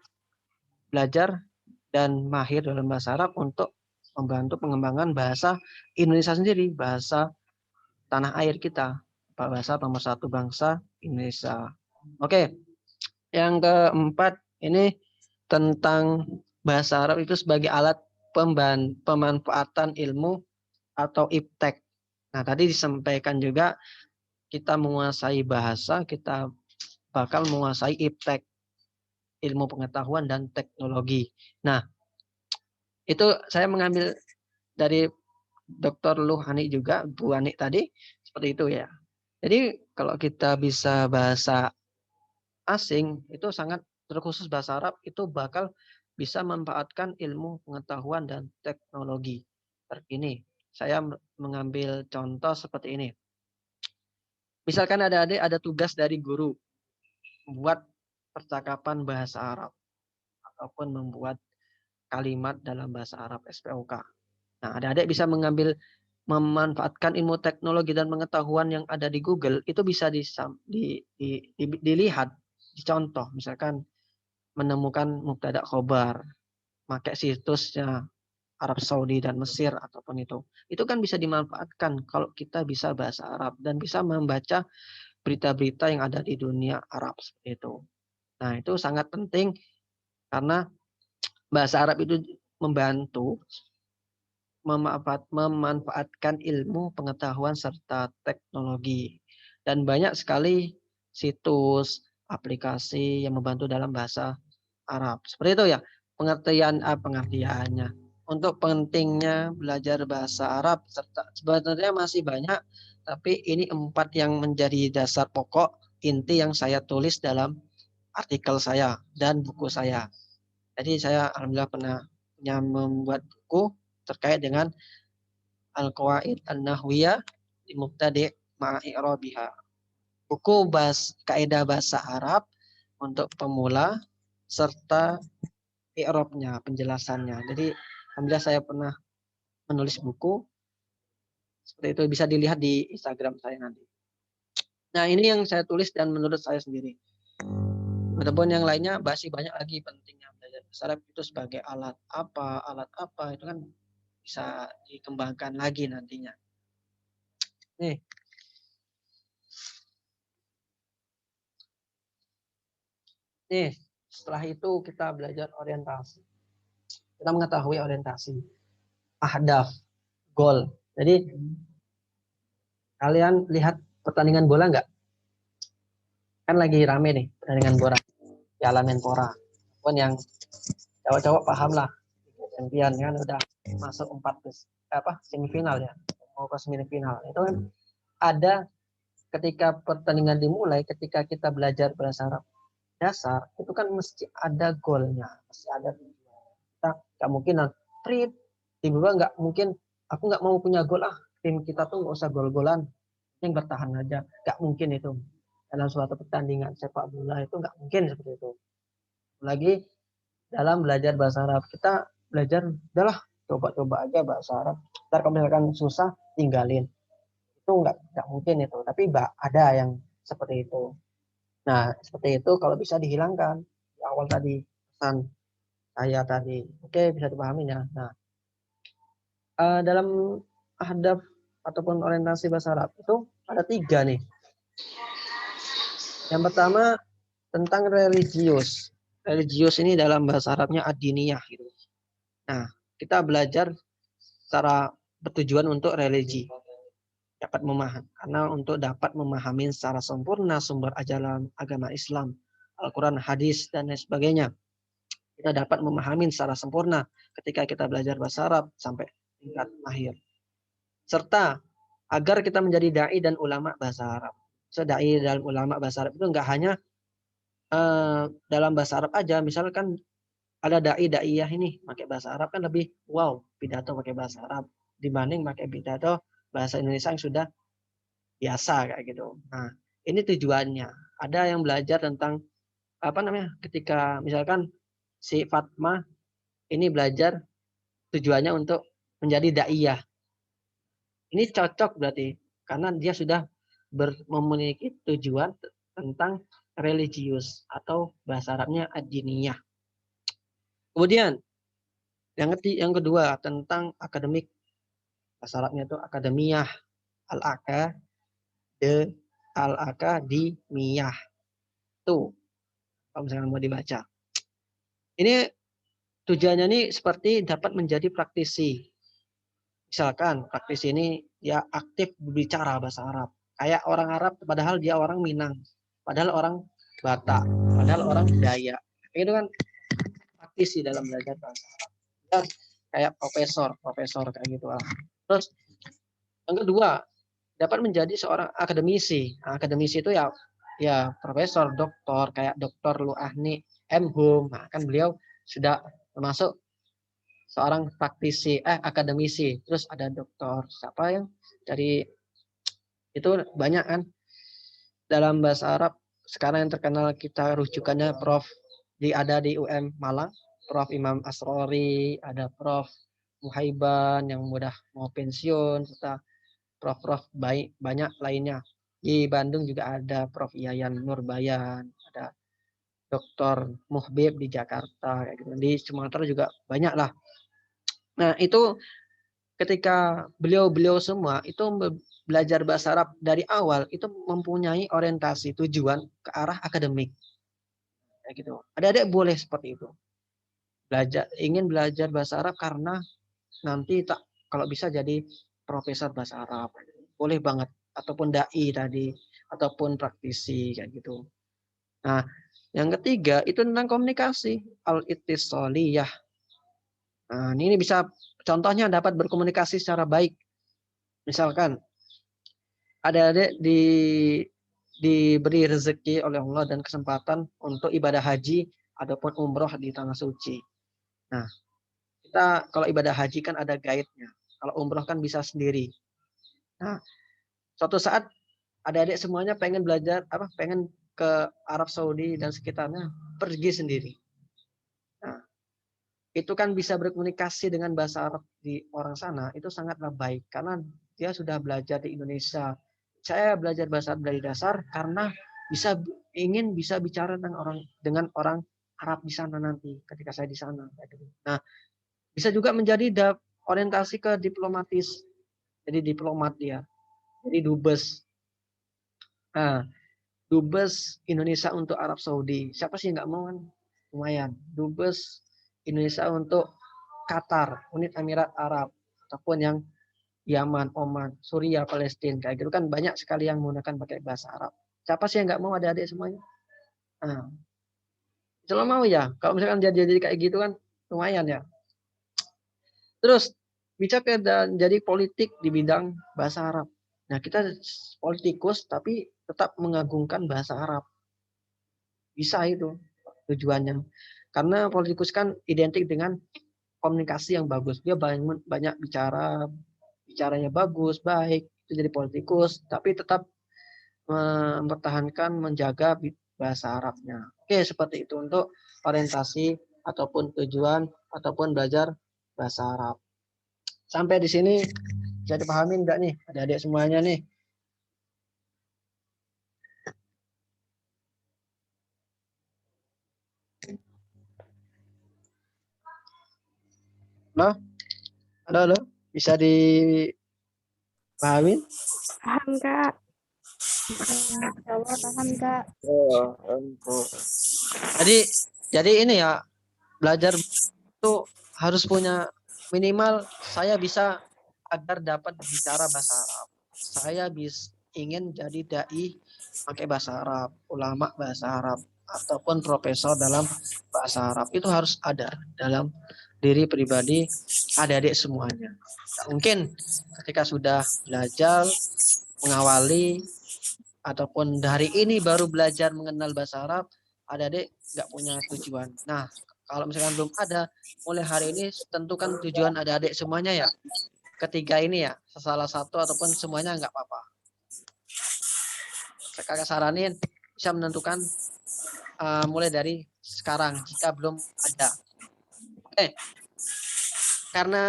belajar dan mahir dalam bahasa Arab untuk membantu pengembangan bahasa Indonesia sendiri, bahasa tanah air kita, bahasa nomor satu bangsa Indonesia. Oke, yang keempat ini tentang bahasa Arab itu sebagai alat pemanfaatan ilmu atau iptek. Nah, tadi disampaikan juga kita menguasai bahasa, kita bakal menguasai iptek, ilmu pengetahuan dan teknologi. Nah, itu saya mengambil dari Dr. Luh Ani juga, Bu Ani tadi, seperti itu ya. Jadi kalau kita bisa bahasa asing, itu sangat terkhusus bahasa Arab, itu bakal bisa memanfaatkan ilmu pengetahuan dan teknologi terkini. Saya mengambil contoh seperti ini. Misalkan ada tugas dari guru membuat percakapan bahasa Arab ataupun membuat kalimat dalam bahasa Arab SPOK. Nah, adik-adik bisa memanfaatkan ilmu teknologi dan pengetahuan yang ada di Google, itu bisa dilihat, dicontoh, misalkan menemukan mubtada khobar, pakai situsnya Arab Saudi dan Mesir ataupun itu kan bisa dimanfaatkan kalau kita bisa bahasa Arab dan bisa membaca berita-berita yang ada di dunia Arab seperti itu. Nah, itu sangat penting karena bahasa Arab itu membantu memanfaatkan ilmu pengetahuan serta teknologi, dan banyak sekali situs aplikasi yang membantu dalam bahasa Arab seperti itu ya. Pengertiannya untuk pentingnya belajar bahasa Arab serta sebenarnya masih banyak, tapi ini 4 yang menjadi dasar pokok inti yang saya tulis dalam artikel saya dan buku saya. Jadi saya alhamdulillah pernah membuat buku terkait dengan Al-Qawaid An-Nahwiyah di Mubtadi' ma'a i'rabiha. Buku kaidah bahasa Arab untuk pemula serta i'rabnya, penjelasannya. Jadi alhamdulillah saya pernah menulis buku seperti itu, bisa dilihat di Instagram saya nanti. Nah, ini yang saya tulis dan menurut saya sendiri. Adapun yang lainnya masih banyak lagi pentingnya belajar bahasa Arab itu sebagai alat apa itu kan bisa dikembangkan lagi nantinya. Nih. Nih, setelah itu kita belajar orientasi. Kita mengetahui orientasi, ahdaf, goal. Jadi kalian lihat pertandingan bola nggak? Kan lagi rame nih pertandingan bola, Piala Menpora. Pun yang cowok-cowok paham lah, champion kan udah masuk 4 semifinal ya, mau ke semifinal. Itu kan ada ketika pertandingan dimulai, ketika kita belajar bahasa Arab dasar, itu kan mesti ada golnya, mesti ada tujuan. Kita nggak mungkin tiba-tiba nggak mungkin, aku nggak mau punya gol tim kita tuh nggak usah gol-golan, yang bertahan aja, nggak mungkin itu dalam suatu pertandingan sepak bola, itu nggak mungkin seperti itu. Lagi dalam belajar bahasa Arab, kita belajar udahlah coba-coba aja bahasa Arab, ntar kalau misalkan susah tinggalin, itu nggak mungkin itu, tapi ada yang seperti itu. Nah, seperti itu kalau bisa dihilangkan di awal tadi pesan saya tadi. Oke, bisa dipahami ya. Nah, dalam ahdaf ataupun orientasi bahasa Arab itu ada 3 nih. Yang pertama tentang religius. Religius ini dalam bahasa Arabnya ad-diniyah gitu. Nah, kita belajar secara bertujuan untuk religi. Dapat memahami, karena untuk dapat memahami secara sempurna sumber ajaran agama Islam, Al-Quran, hadis, dan lain sebagainya. Kita dapat memahami secara sempurna ketika kita belajar bahasa Arab sampai tingkat mahir. Serta agar kita menjadi da'i dan ulama bahasa Arab. Da'i dan ulama bahasa Arab itu enggak hanya dalam bahasa Arab aja. Misalkan ada da'iyah ini pakai bahasa Arab kan lebih wow, pidato pakai bahasa Arab dibanding pakai pidato bahasa Indonesia yang sudah biasa kayak gitu. Nah, ini tujuannya. Ada yang belajar tentang ketika misalkan si Fatma ini belajar tujuannya untuk menjadi da'iyah. Ini cocok berarti karena dia sudah memiliki tujuan tentang religius atau bahasa Arabnya ad-diniyah. Kemudian yang kedua tentang akademik. Bahasa Arabnya itu akademiyah, al-akademiyah. Tuh, kalau misalnya mau dibaca. Ini tujuannya ini seperti dapat menjadi praktisi. Misalkan praktisi ini dia aktif berbicara bahasa Arab. Kayak orang Arab padahal dia orang Minang. Padahal orang Batak. Padahal orang Dayak. Itu kan praktisi dalam belajar bahasa Arab. Dan kayak profesor kayak gitu lah. Terus yang kedua, dapat menjadi seorang akademisi. Nah, akademisi itu ya profesor, doktor, kayak Dr. Luahni M. Hum. Nah, kan beliau sudah termasuk seorang praktisi, akademisi. Terus ada dokter, siapa yang dari itu banyak kan. Dalam bahasa Arab sekarang yang terkenal kita rujukannya ada di UM Malang, Prof. Imam Asrori, ada Prof. Muhaiban yang mudah mau pensiun, serta prof banyak lainnya. Di Bandung juga ada Prof. Yayan Nurbayan, ada Dr. Muhbib di Jakarta, kayak gitu. Di Sumatera juga banyak lah. Nah, itu ketika beliau semua itu belajar bahasa Arab dari awal itu mempunyai orientasi tujuan ke arah akademik. Kayak gitu. Adik-adik boleh seperti itu. Ingin belajar bahasa Arab karena nanti kalau bisa jadi profesor bahasa Arab, boleh banget, ataupun dai tadi, ataupun praktisi kayak gitu. Nah, yang ketiga itu tentang komunikasi, al-ittisaliyah. Nah, ini bisa contohnya dapat berkomunikasi secara baik. Misalkan adik-adik diberi rezeki oleh Allah dan kesempatan untuk ibadah haji ataupun umroh di tanah suci. Nah, kita kalau ibadah haji kan ada guide-nya, Kalau umroh kan bisa sendiri. Nah, suatu saat adik-adik semuanya pengen belajar pengen ke Arab Saudi dan sekitarnya, pergi sendiri. Nah, itu kan bisa berkomunikasi dengan bahasa Arab di orang sana, itu sangatlah baik karena dia sudah belajar di Indonesia. Saya belajar bahasa Arab dari dasar karena ingin bisa bicara dengan orang Arab di sana nanti ketika saya di sana. Nah, bisa juga menjadi orientasi ke diplomatis. Jadi diplomat dia. Jadi dubes. Nah, dubes Indonesia untuk Arab Saudi. Siapa sih yang nggak mau kan? Lumayan. Dubes Indonesia untuk Qatar, Unit Emirat Arab, ataupun yang Yaman, Oman, Suriah, Palestina, kayak gitu kan banyak sekali yang menggunakan pakai bahasa Arab. Siapa sih yang nggak mau adik-adik semuanya? Nah, kalau mau ya, kalau misalkan jadi kayak gitu kan lumayan ya. Terus bicara dan jadi politik di bidang bahasa Arab. Nah, kita politikus tapi tetap mengagungkan bahasa Arab. Bisa itu tujuannya. Karena politikus kan identik dengan komunikasi yang bagus. Dia banyak bicaranya bagus, baik. Itu jadi politikus, tapi tetap mempertahankan, menjaga bahasa Arabnya. Oke, seperti itu untuk orientasi ataupun tujuan ataupun belajar bahasa Arab. Sampai di sini bisa dipahami enggak nih adik-adik semuanya nih? Halo, bisa dipahami? Paham, Kak. Paham, Kak. Jadi ini ya, belajar itu harus punya minimal saya bisa agar dapat bicara bahasa Arab. Saya ingin jadi dai pakai bahasa Arab, ulama bahasa Arab, ataupun profesor dalam bahasa Arab. Itu harus ada dalam diri pribadi adik-adik semuanya. Mungkin ketika sudah belajar, mengawali, ataupun dari ini baru belajar mengenal bahasa Arab, adik-adik nggak punya tujuan. Nah, kalau misalkan belum ada, mulai hari ini tentukan tujuan adik-adik semuanya ya. Ketiga ini ya, salah satu ataupun semuanya nggak apa-apa. Saya kakak saranin bisa menentukan mulai dari sekarang jika belum ada. Oke. Karena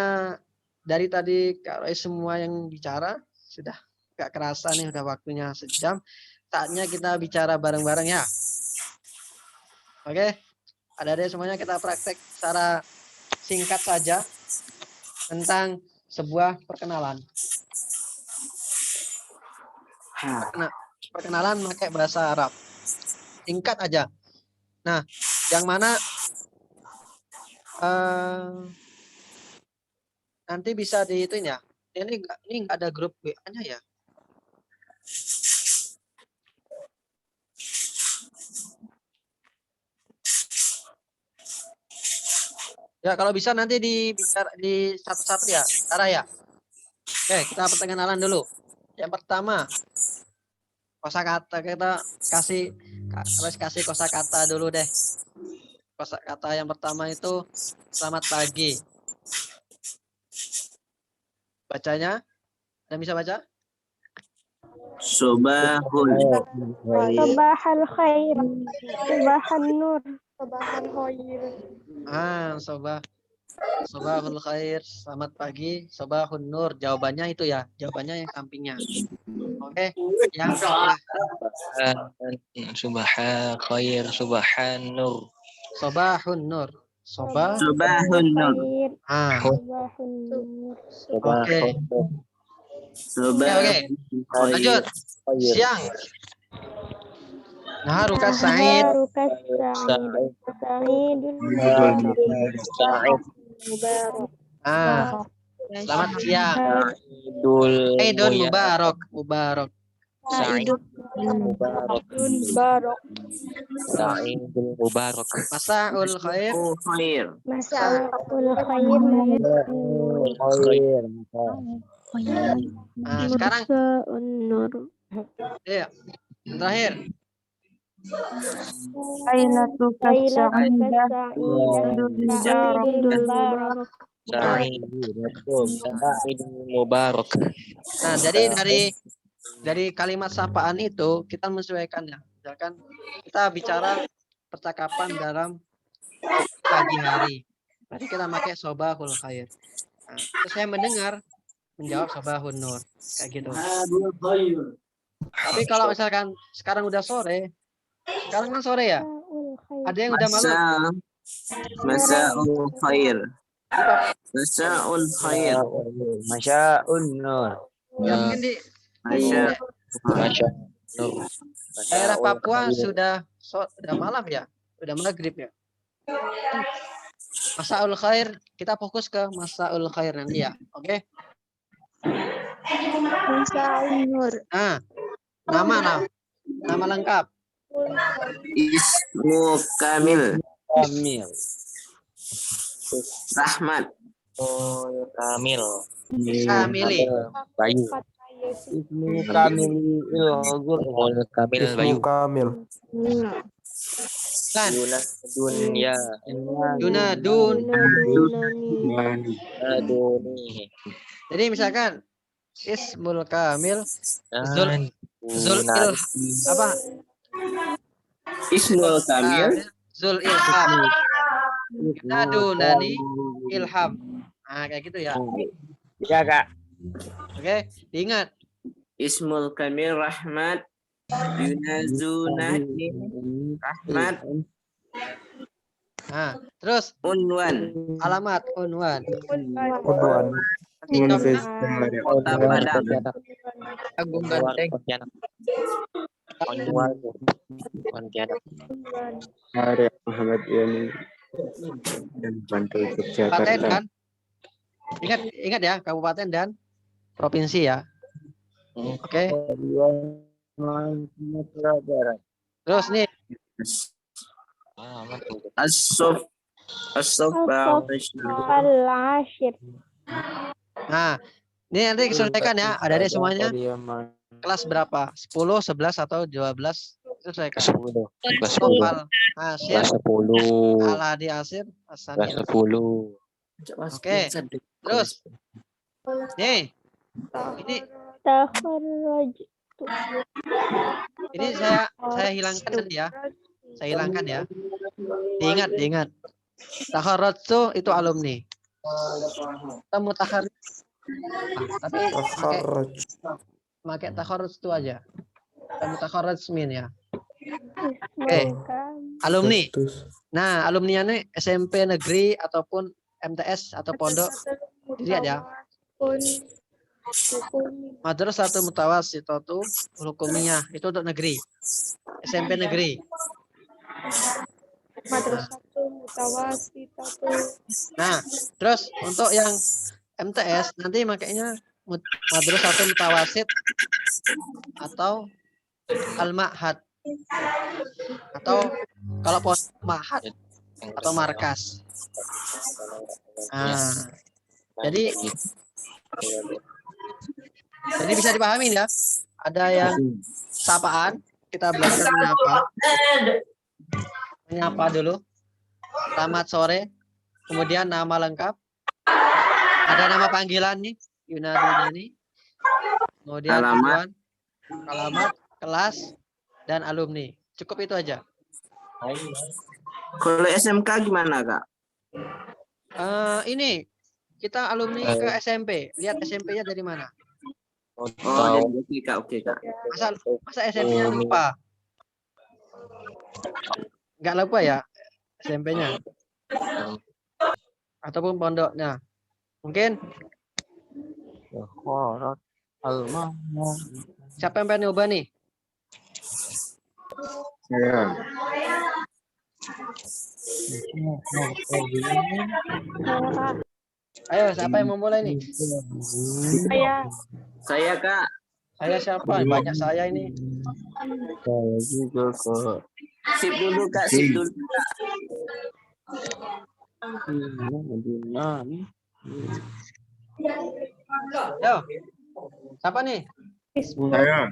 dari tadi Kak Roy semua yang bicara sudah gak kerasa nih, udah waktunya sejam. Saatnya kita bicara bareng-bareng ya. Oke. Ada semuanya kita praktek secara singkat saja tentang sebuah perkenalan. Perkenalan pakai bahasa Arab. Singkat aja. Nah, yang mana nanti bisa dihituin ya. Ini nggak ada grup WA-nya ya. Ya, kalau bisa nanti di satu-satu ya, Sarah ya. Oke, kita perkenalan dulu. Yang pertama, kosakata kita kasih kosakata dulu deh. Kosakata yang pertama itu selamat pagi. Bacanya, ada bisa baca? Subahul Sabahal khair. Subahan nur. Sabahal khair. Sobahul khair, selamat pagi, sobahun nur. Jawabannya itu ya, jawabannya yang sampingnya. Oke, yang Subhan khair, subhan nur. sobahun nur. Subahun nur. Subahun nur. Oke. Oke. Lanjut. Siang. Naharukas Sa'id. Selamat siang. Idul Mubarak. Sa'idul Mubarak. Sa'idul Mubarak. Masaul khair. Masaul khair. Sekarang iya. Terakhir. Mubarak. Nah, jadi dari kalimat sapaan itu kita menyesuaikannya. Misalkan kita bicara percakapan dalam pagi hari. Berarti kita pakai sobahul khair. Nah, terus saya mendengar menjawab sobahun nur kayak gitu. Tapi kalau misalkan sekarang udah sore, sekarang kan sore ya. Ada yang udah malam. Masa'ul khair. Masa'ul khair. Masya'un nur. Ya mungkin di Masya Nur. daerah Papua sudah malam ya, udah maghrib ya. Masaul khair, kita fokus ke masaul khair nanti ya, oke? Masa'ul nur. Nah, nama lengkap. Ismu kamil. Kamil. Rahmat. Kamil. Kamili. Bayu. Ismu Kamil Kamil Bayu. Kamil. Kan? Dunia. Dunadun. Duni. Jadi misalkan Ismul Kamil Zul apa? Ismul kamil. Zul Ilham. Dunani Ilham. Nah, kayak gitu ya. Ya, Kak. Oke, diingat. Ismul kamil rahmat. Yunazunani rahmat. Nah, terus Unwan. alamat unwan. Unwan. Nanti contohnya Kota Padang. Agung Ganteng. Pontianak. Hari Muhammad Yani dan Bantul Kabupaten Yogyakarta. kan? Ingat ya, kabupaten dan provinsi ya. Oke. Terus nih, As-Sof. As-Sof. Al-Ashir. nah, ini nanti disesuaikan ya. Ada semuanya. Kelas berapa? 10, 11 atau 12? Sesuaikan. 10. Kelas 10. Topal Asir, Kelas 10. Aladi Asir, Kelas Asani. 10. Oke. Terus, nih, ini Takharraj. ini saya hilangkan nanti ya. Saya hilangkan ya. Diingat. Takharraj itu alumni. Kita mutakharrij. Tapi pakai takharraj itu aja. Kita mutakharraj min ya. Oke. Alumni. Nah, alumni ini SMP negeri ataupun MTS atau pondok. Lihat ya. Madrasatul Mutawassithatu Hukumiyah itu untuk negeri. SMP negeri. Madrasatul Mutawassithatu. Nah, terus untuk yang MTS nanti makanya Madrasatul Mutawassit atau Al-Ma'had atau kalau pondok Ma'had atau markas. Nah, jadi bisa dipahami ya. Ada yang sapaan, kita belajar menyapa dulu. Selamat sore. Kemudian nama lengkap. Ada nama panggilan nih, Yunadunani. Kemudian tujuan, alamat, kelas, dan alumni. Cukup itu aja. Kalau SMK gimana, Kak? Ini kita alumni ke SMP. Lihat SMP-nya dari mana? Oh, oke, Kak. Masa SMP-nya lupa? Nggak lupa ya SMP-nya? Ataupun pondoknya? Mungkin? Siapa yang pengen nyoba nih? Saya. Ayo, siapa yang mau mulai nih? Saya, Kak. Saya siapa? Banyak saya ini. Saya juga kok. Sip dulu, Kak. Yo, siapa nih? Saya.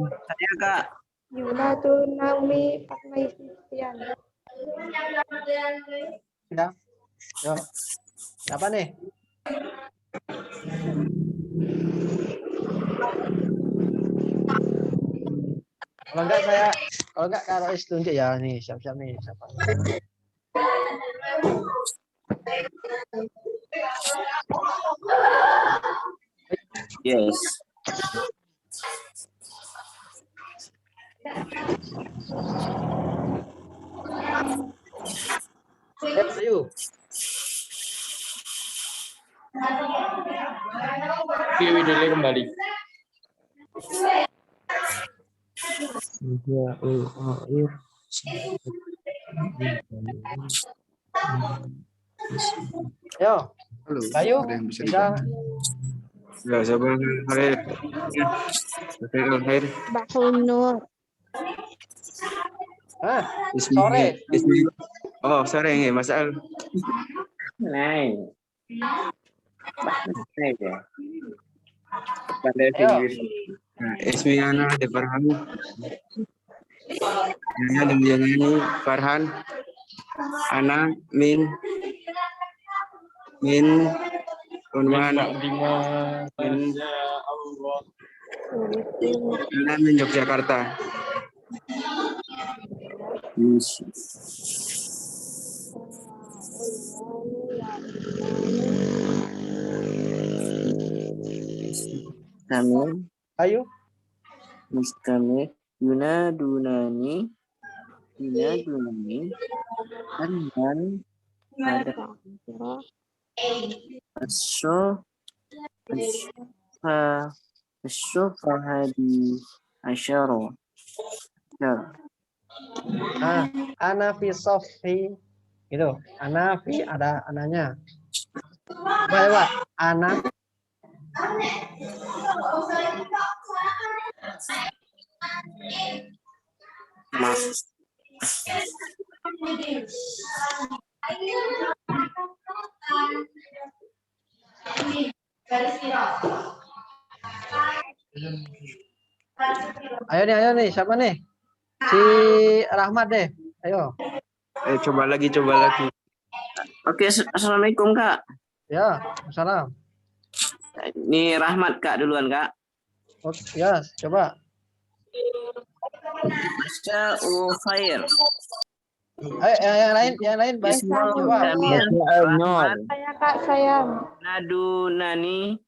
Saya, Kak. Yunatun Naomi Fatmaistian. Ya. Yo. Siapa nih? Kalau enggak Kak Rois tunjuk ya nih, siap-siap nih, siapa? Yes. Ayo. Video kembali. Ayo, Halo. Bayu, Ada yang bisa bisa? dibantu? Ya, siapa yang Khair? Khair. Bahunur. Hah? Ismi, Sore. ismi. Oh, sore ya, Mas Al. Này. Này kìa. Pandai Ayo. Inggris. Nah, ismi Ana ada Farhan. Ana ada ini Farhan. Ana min Unwan min Ana min Yogyakarta. Kami Ayo. Mustamir Yunadunani Anman Ada Asyofahadi Asyaro. Ana fi sofi. Gitu. Ana fi ada ananya. Coba. Ana. Mas Ayo nih, siapa nih? Si Rahmat deh. Ayo. Coba lagi. Oke, assalamualaikum Kak. Ya, salam. Ini Rahmat Kak duluan Kak. Oke, ya, coba. Masya'ul khair. Ayo, yang lain baik. Ismul Coba. Kamil Rahmat Saya Kak, saya. Nadunani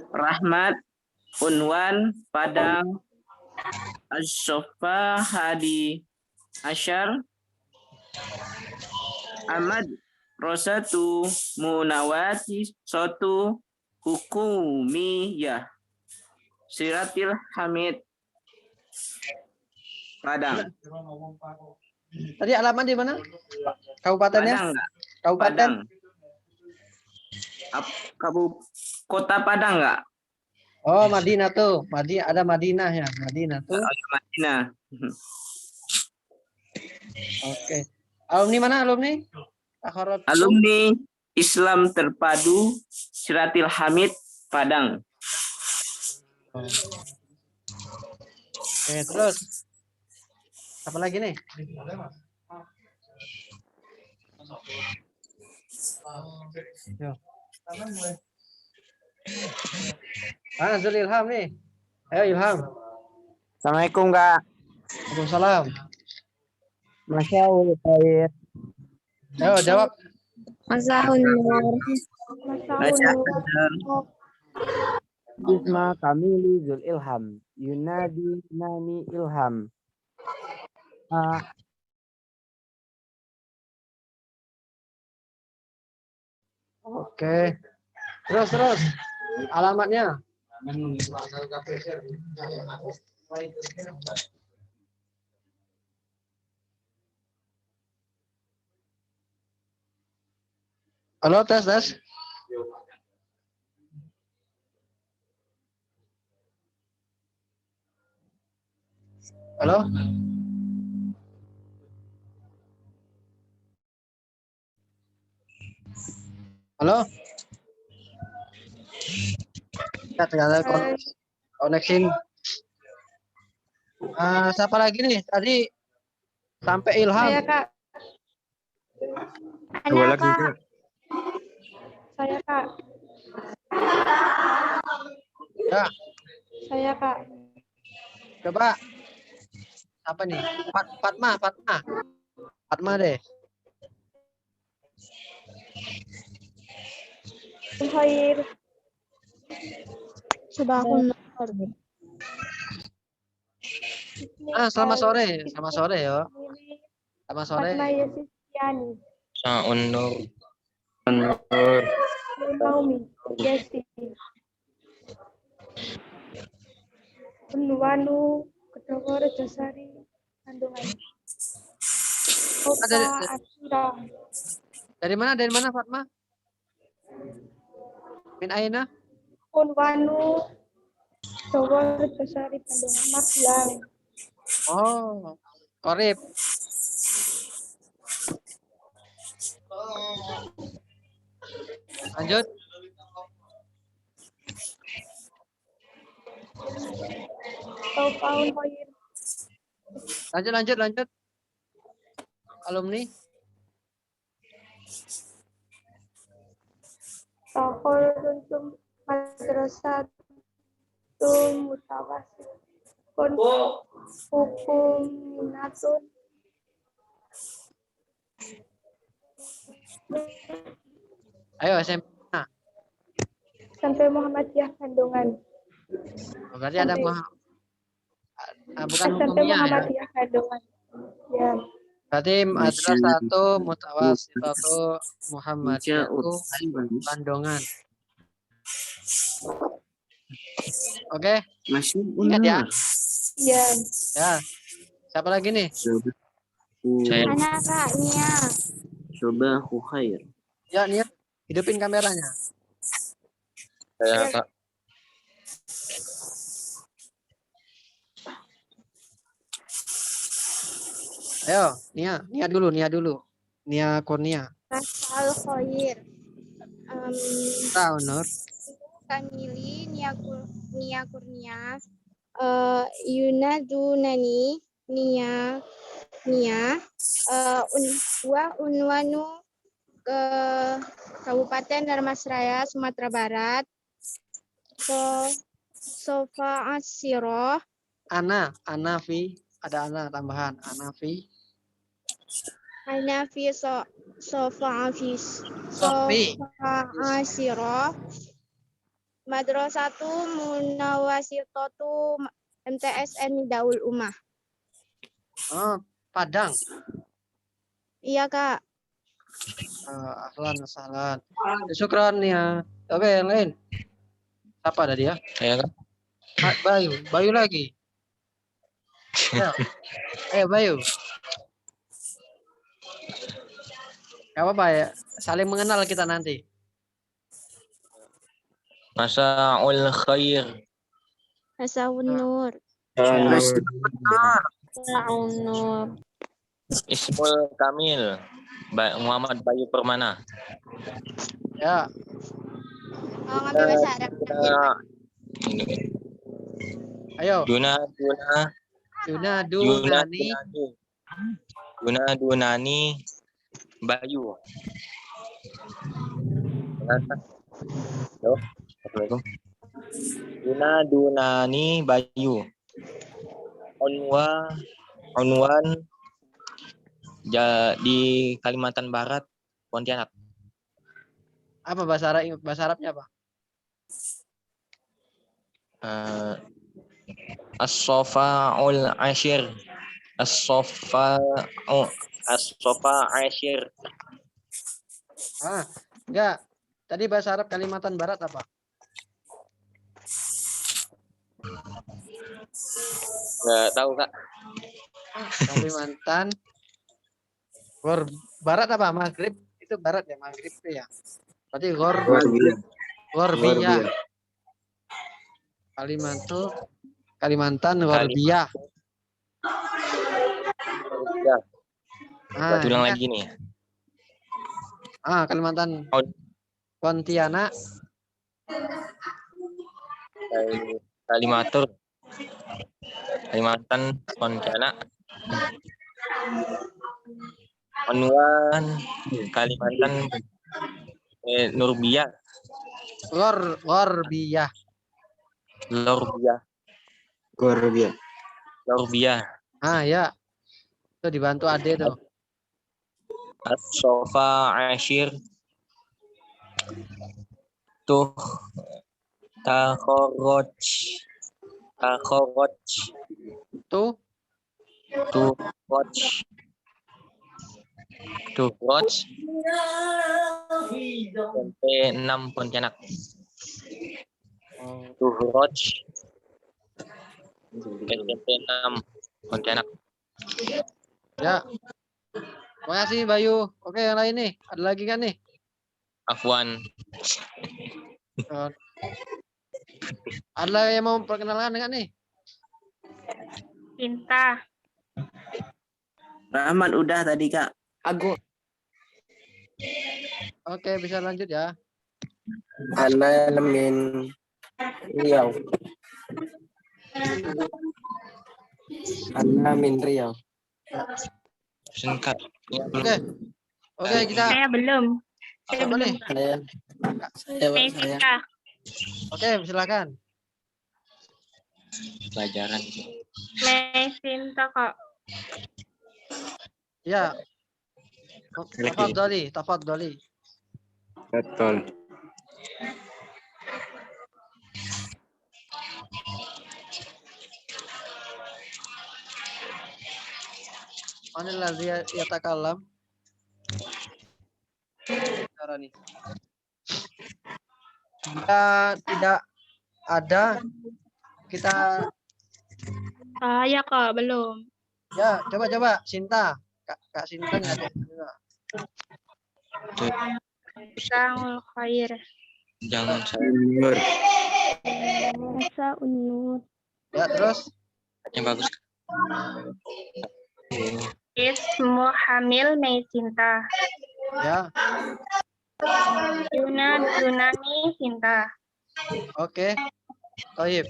Rahmat Unwan Padang Asyofa Hadi Asyar Ahmad Rosatu Munawati Sotu Hukumiyah Siratil Hamid Padang. Tadi alamat di mana? Kabupatennya? Padang enggak? Kabupaten? Kota Padang enggak? Oh, Madinah tuh. Ada Madinah ya. Madinah tuh. Madinah. Oke. Alumni mana alumni? Akharat. Alumni Islam Terpadu Siratil Hamid Padang. Oke, terus. Apa lagi nih? Yo. Zul Ilham nih. Ayo Ilham. Assalamualaikum Kak. Waalaikumsalam. Masya'ul khair. Ayo jawab. Bahunur. Isma Kamili Zul Ilham. Yunadi Nani Ilham. Oke. Terus. Alamatnya. Halo, tes. Halo. Halo. Ya, ternyata koneksi. Siapa lagi nih? Tadi sampai Ilham. Saya Kak. Coba Ada lagi Kak. Kak. Saya, Kak. Ya, Saya, Kak. coba. Apa nih? Fatma deh. Khair. Sabahun nur. Selamat sore. Selamat sore ya. Selamat sore. Fatma Yasistiani. Sa'un nur. Nur. Naomi. Yesi. Unwanu. Kedogor Jasari. Kandungan. Opa Asura. Dari mana Fatma? Min aina? Unwanu. Kedogor Jasari. Kandungan. Magelang. Oh, korip. Lanjut. Taufaun Khair. Lanjut. Alumni. Tahol untuk madrasah mutawasit. Hukum minatun. Ayo SMP. Sampai Muhammadiyah Kandungan. Berarti ada bukan Sampai hukumnya ya. Muhammadiyah Kandungan. Ya. Berarti madrasah 1 mutawasitatu Muhammadiyatu Bandungan. Oke, ingat ya. Ya. Ya. Siapa lagi nih? Saya Anak Kak Nia. Coba khair. Ya, Nia, hidupin kameranya. Kak. Ayo, Nia dulu. Nia Kurnia. Al Khair. Tahu Nur. Kamili Nia Kurnia. Yuna Dunani Nia. Unwanu ke Kabupaten Dharmasraya, Sumatera Barat. Sofa Asiro. Anafi, ada Ana tambahan. Anafi. Sofa Asiro. Madrasatu Munawasitotu MTSN Daul Ummah. Oh, Padang. Iya, Kak. Ahlan, salam. Syukran ya. Oke, yang lain. Siapa ada dia? Saya Kak. Bayu lagi. Ayo Bayu. Gak apa-apa ya. Saling mengenal kita nanti. Masa'ul khair. Masaun Nur. Nur. Ismul Kamil. Muhammad Bayu Permana. Ya. Oh, ngambil bahasa Arab. Ini. Ayo. Duna Dunani Bayu. Halo. Assalamualaikum. Dunani Bayu. Unwan di Kalimantan Barat, Pontianak. Apa bahasa Arabnya apa? As-Sofa'ul Ashir. Ashir. Enggak. Tadi bahasa Arab Kalimantan Barat apa? Enggak tahu, Kak. Kalimantan Barat apa? Maghrib itu barat ya, Maghrib itu ya. Berarti Gorbiyah. Kalimantan Gorbiyah. Ulang lagi nih. Kalimantan Pontianak. Kalimantan Pontianak. Unwan Kalimantan Nurbia. Gorbiyah. Lorbia. Gorbia. Lorbia. Ah ya. Tuh dibantu Ade tuh. As-sofa ashir. Tuh. Takhoroj. Tuh. Tuhroj. SMP 6 Pontianak. Tuhroj. SMP 6 Pontianak. Ya. Terima kasih Bayu. Oke, yang lain nih. Ada lagi kan nih? Afwan. Oh. Ada yang mau perkenalan dengan nih? Cinta. Rahmat udah tadi Kak. Agus. Oke, bisa lanjut ya. Ana min Riau. Ana min Riau. Singkat. Oke, kita. Saya belum. Apa nih? Saya cinta. Oke, silakan. Pelajaran. Saya cinta Kak. Ya. Tafadhali. Betul. Manillah yatakalam. Cara nih. Jika tidak ada, kita Saya Kak, belum. ya coba Sinta. Kak Sinta nggak ada. Sang khair. Jangan saya. Nur. Masa unur. Ya terus. Yang bagus. Ismu hamil Mei cinta. Ya. Junani cinta. Oke. Toib.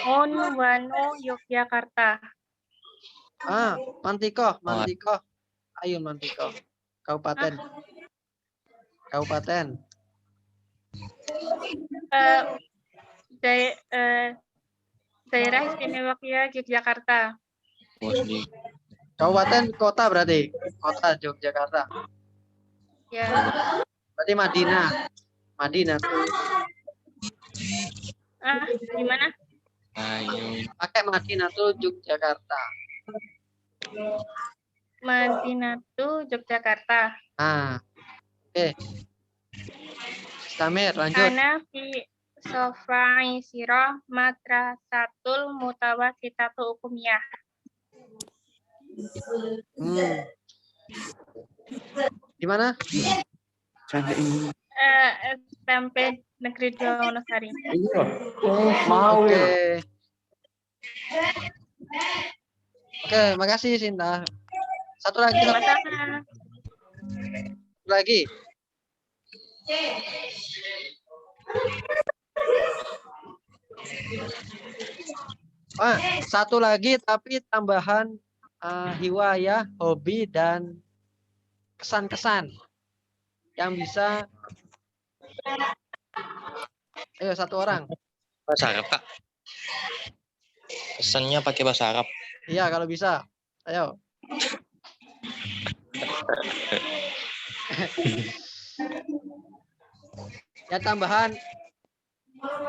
Wanu Yogyakarta. Mantikoh. Ayo Mantikoh. Kabupaten. Daerah Istimewa Yogyakarta. Muslim. Kabupaten kota berarti. Kota Yogyakarta. Ya. Berarti Madinah tuh. Gimana? Ayo. Pakai Madinah tuh Yogyakarta. Madinah tuh Yogyakarta. Oke. Istamir, lanjut. Ana fi sofai siro madrasatul mutawasitatu hukumiyah. Di mana? SMP Negeri 2 Wonosari. Oke, makasih Sinta. Satu lagi. Satu lagi tapi tambahan hiwayah, hobi dan kesan-kesan yang bisa. Ayo satu orang. Bahasa Arab Kak. Pesannya pakai bahasa Arab. Iya kalau bisa. Ayo. Ya tambahan.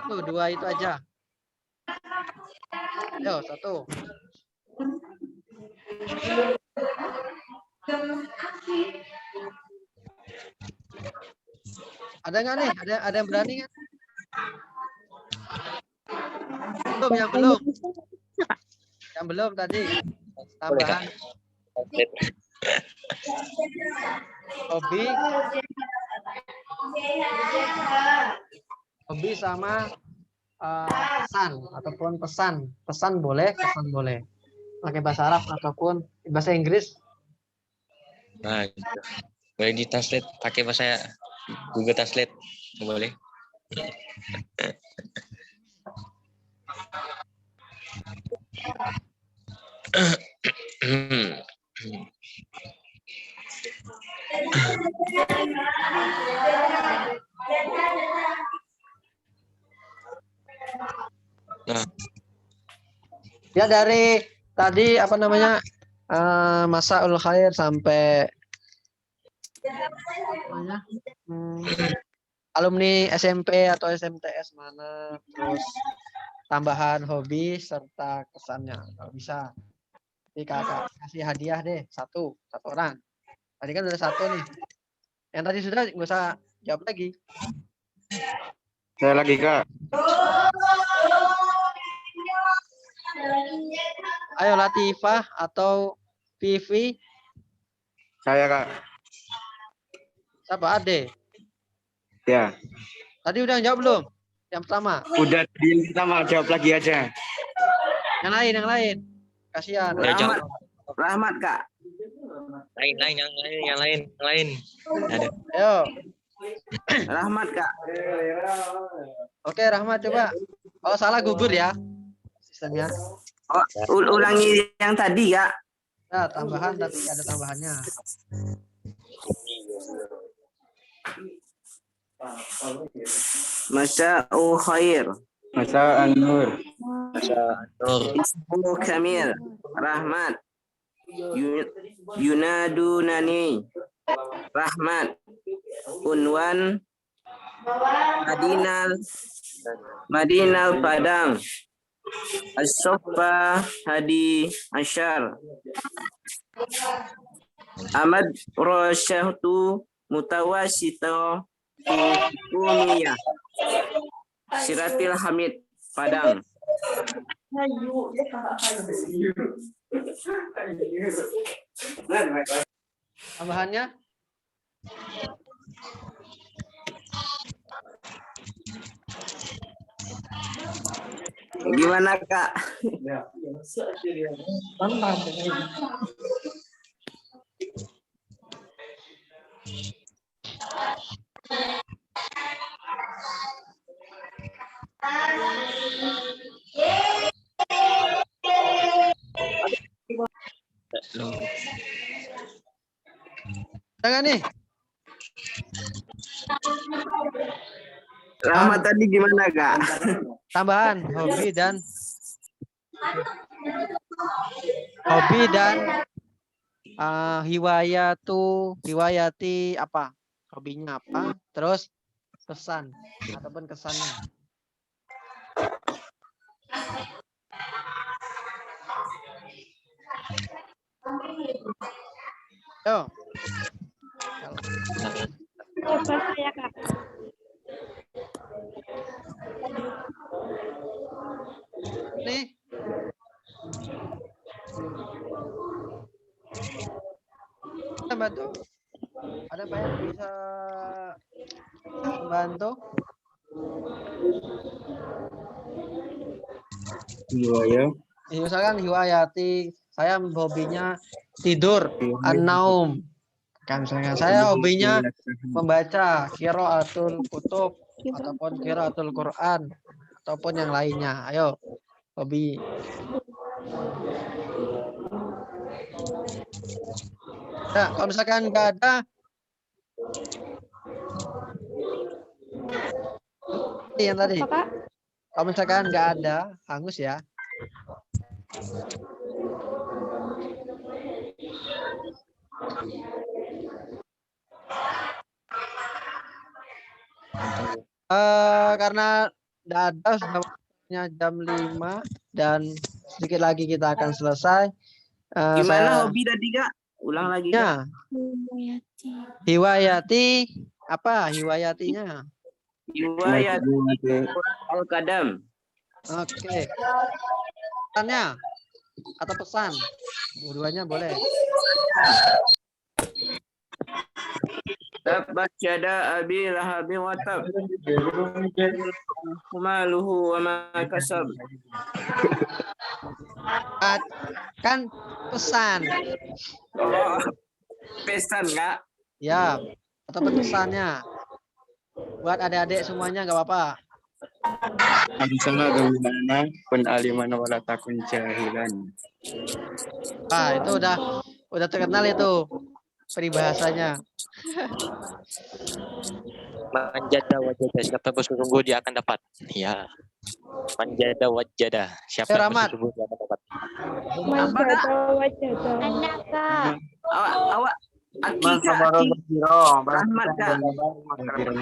Tuh 2 itu aja. Ayo 1. Ada nggak nih? Ada yang berani kan? Belum. Yang belum tadi. Tambahan. Hobi sama pesan ataupun pesan boleh, kesan boleh. Pakai bahasa Arab ataupun bahasa Inggris. Nah, gitu. Boleh di translate pakai bahasa Google Translate, boleh. Nah, Ya dari tadi apa namanya Masaul Khair sampai namanya, alumni SMP atau SMTS mana, terus tambahan hobi serta kesannya kalau bisa. Jadi kakak kasih hadiah deh satu orang. Tadi kan udah satu nih. Yang tadi sudah nggak usah jawab lagi. Saya lagi, Kak. Ayo Latifah atau Vivi. Saya, Kak. Siapa Ade? Ya. Tadi udah jawab belum? Yang pertama. Udah yang pertama, jawab lagi aja. Yang lain. Kasihan. udah jawab. Rahmat, Kak. Yang lain. Ada. Ayo. Rahmat, Kak. Oke, Rahmat coba. Kalau salah gugur ya sistemnya. Oh, ulangi yang tadi, Kak. Nah, tambahan tapi ada tambahannya. Masya'u khair. Masa An-Nur. Nur. Ismu Kamil. Rahmat. Yunadunani. Rahmat. Unwan. Madinal Padang. As-Soffa Hadi Asyar. Ahmad Rosyahtu Mutawasito Umiyah. Siratil Hamid Padang. Tambahannya? Gimana, Kak? Jangan nih. Rahmat tadi gimana, Kak? Tambahan hobi dan hiwayati apa? Hobinya apa? Terus pesan ataupun kesannya. Yo. Coba saya, Kak. Nih. Kita bantu. Ada Pak yang bisa membantu? Iya, ya. Misalkan hiwayati, saya hobinya tidur, an-naum. Kan misalkan saya hobinya membaca qiraatul kutub ataupun qiraatul Quran ataupun yang lainnya. Ayo, hobi. Nah, kalau misalkan nggak ada, yang tadi. Apa, Kak? Kalau misalkan nggak ada, hangus ya. Karena dada sudah waktunya jam 5 dan sedikit lagi kita akan selesai. Gimana hobi tadi, Kak? Ulang lagi, Kak. Hiwayati. Hiwayati apa? Hiwayatinya. Hiwayati Al-Qadam. Oke. Pesannya atau pesan? Dua-duanya boleh. Tabbat yada abi lahabi wa tab. Maluhu wa ma kasab. Kan pesan. Oh, pesan, Kak. Ya, atau pesannya. Buat adik-adik semuanya nggak apa-apa. Amsana gimana pun alimana wala takun jahilan. Ah, itu udah terkenal itu. peribahasanya. Manjada wajada, siapa bersungguh dia akan dapat. Ya. Manjada wajada, siapa yang Rahmat. bersungguh dia akan dapat. Manjada wajada. Ada kak. Awak Aki Man Kak, sabara Aki. basiro. Rahmat, Kak. Barang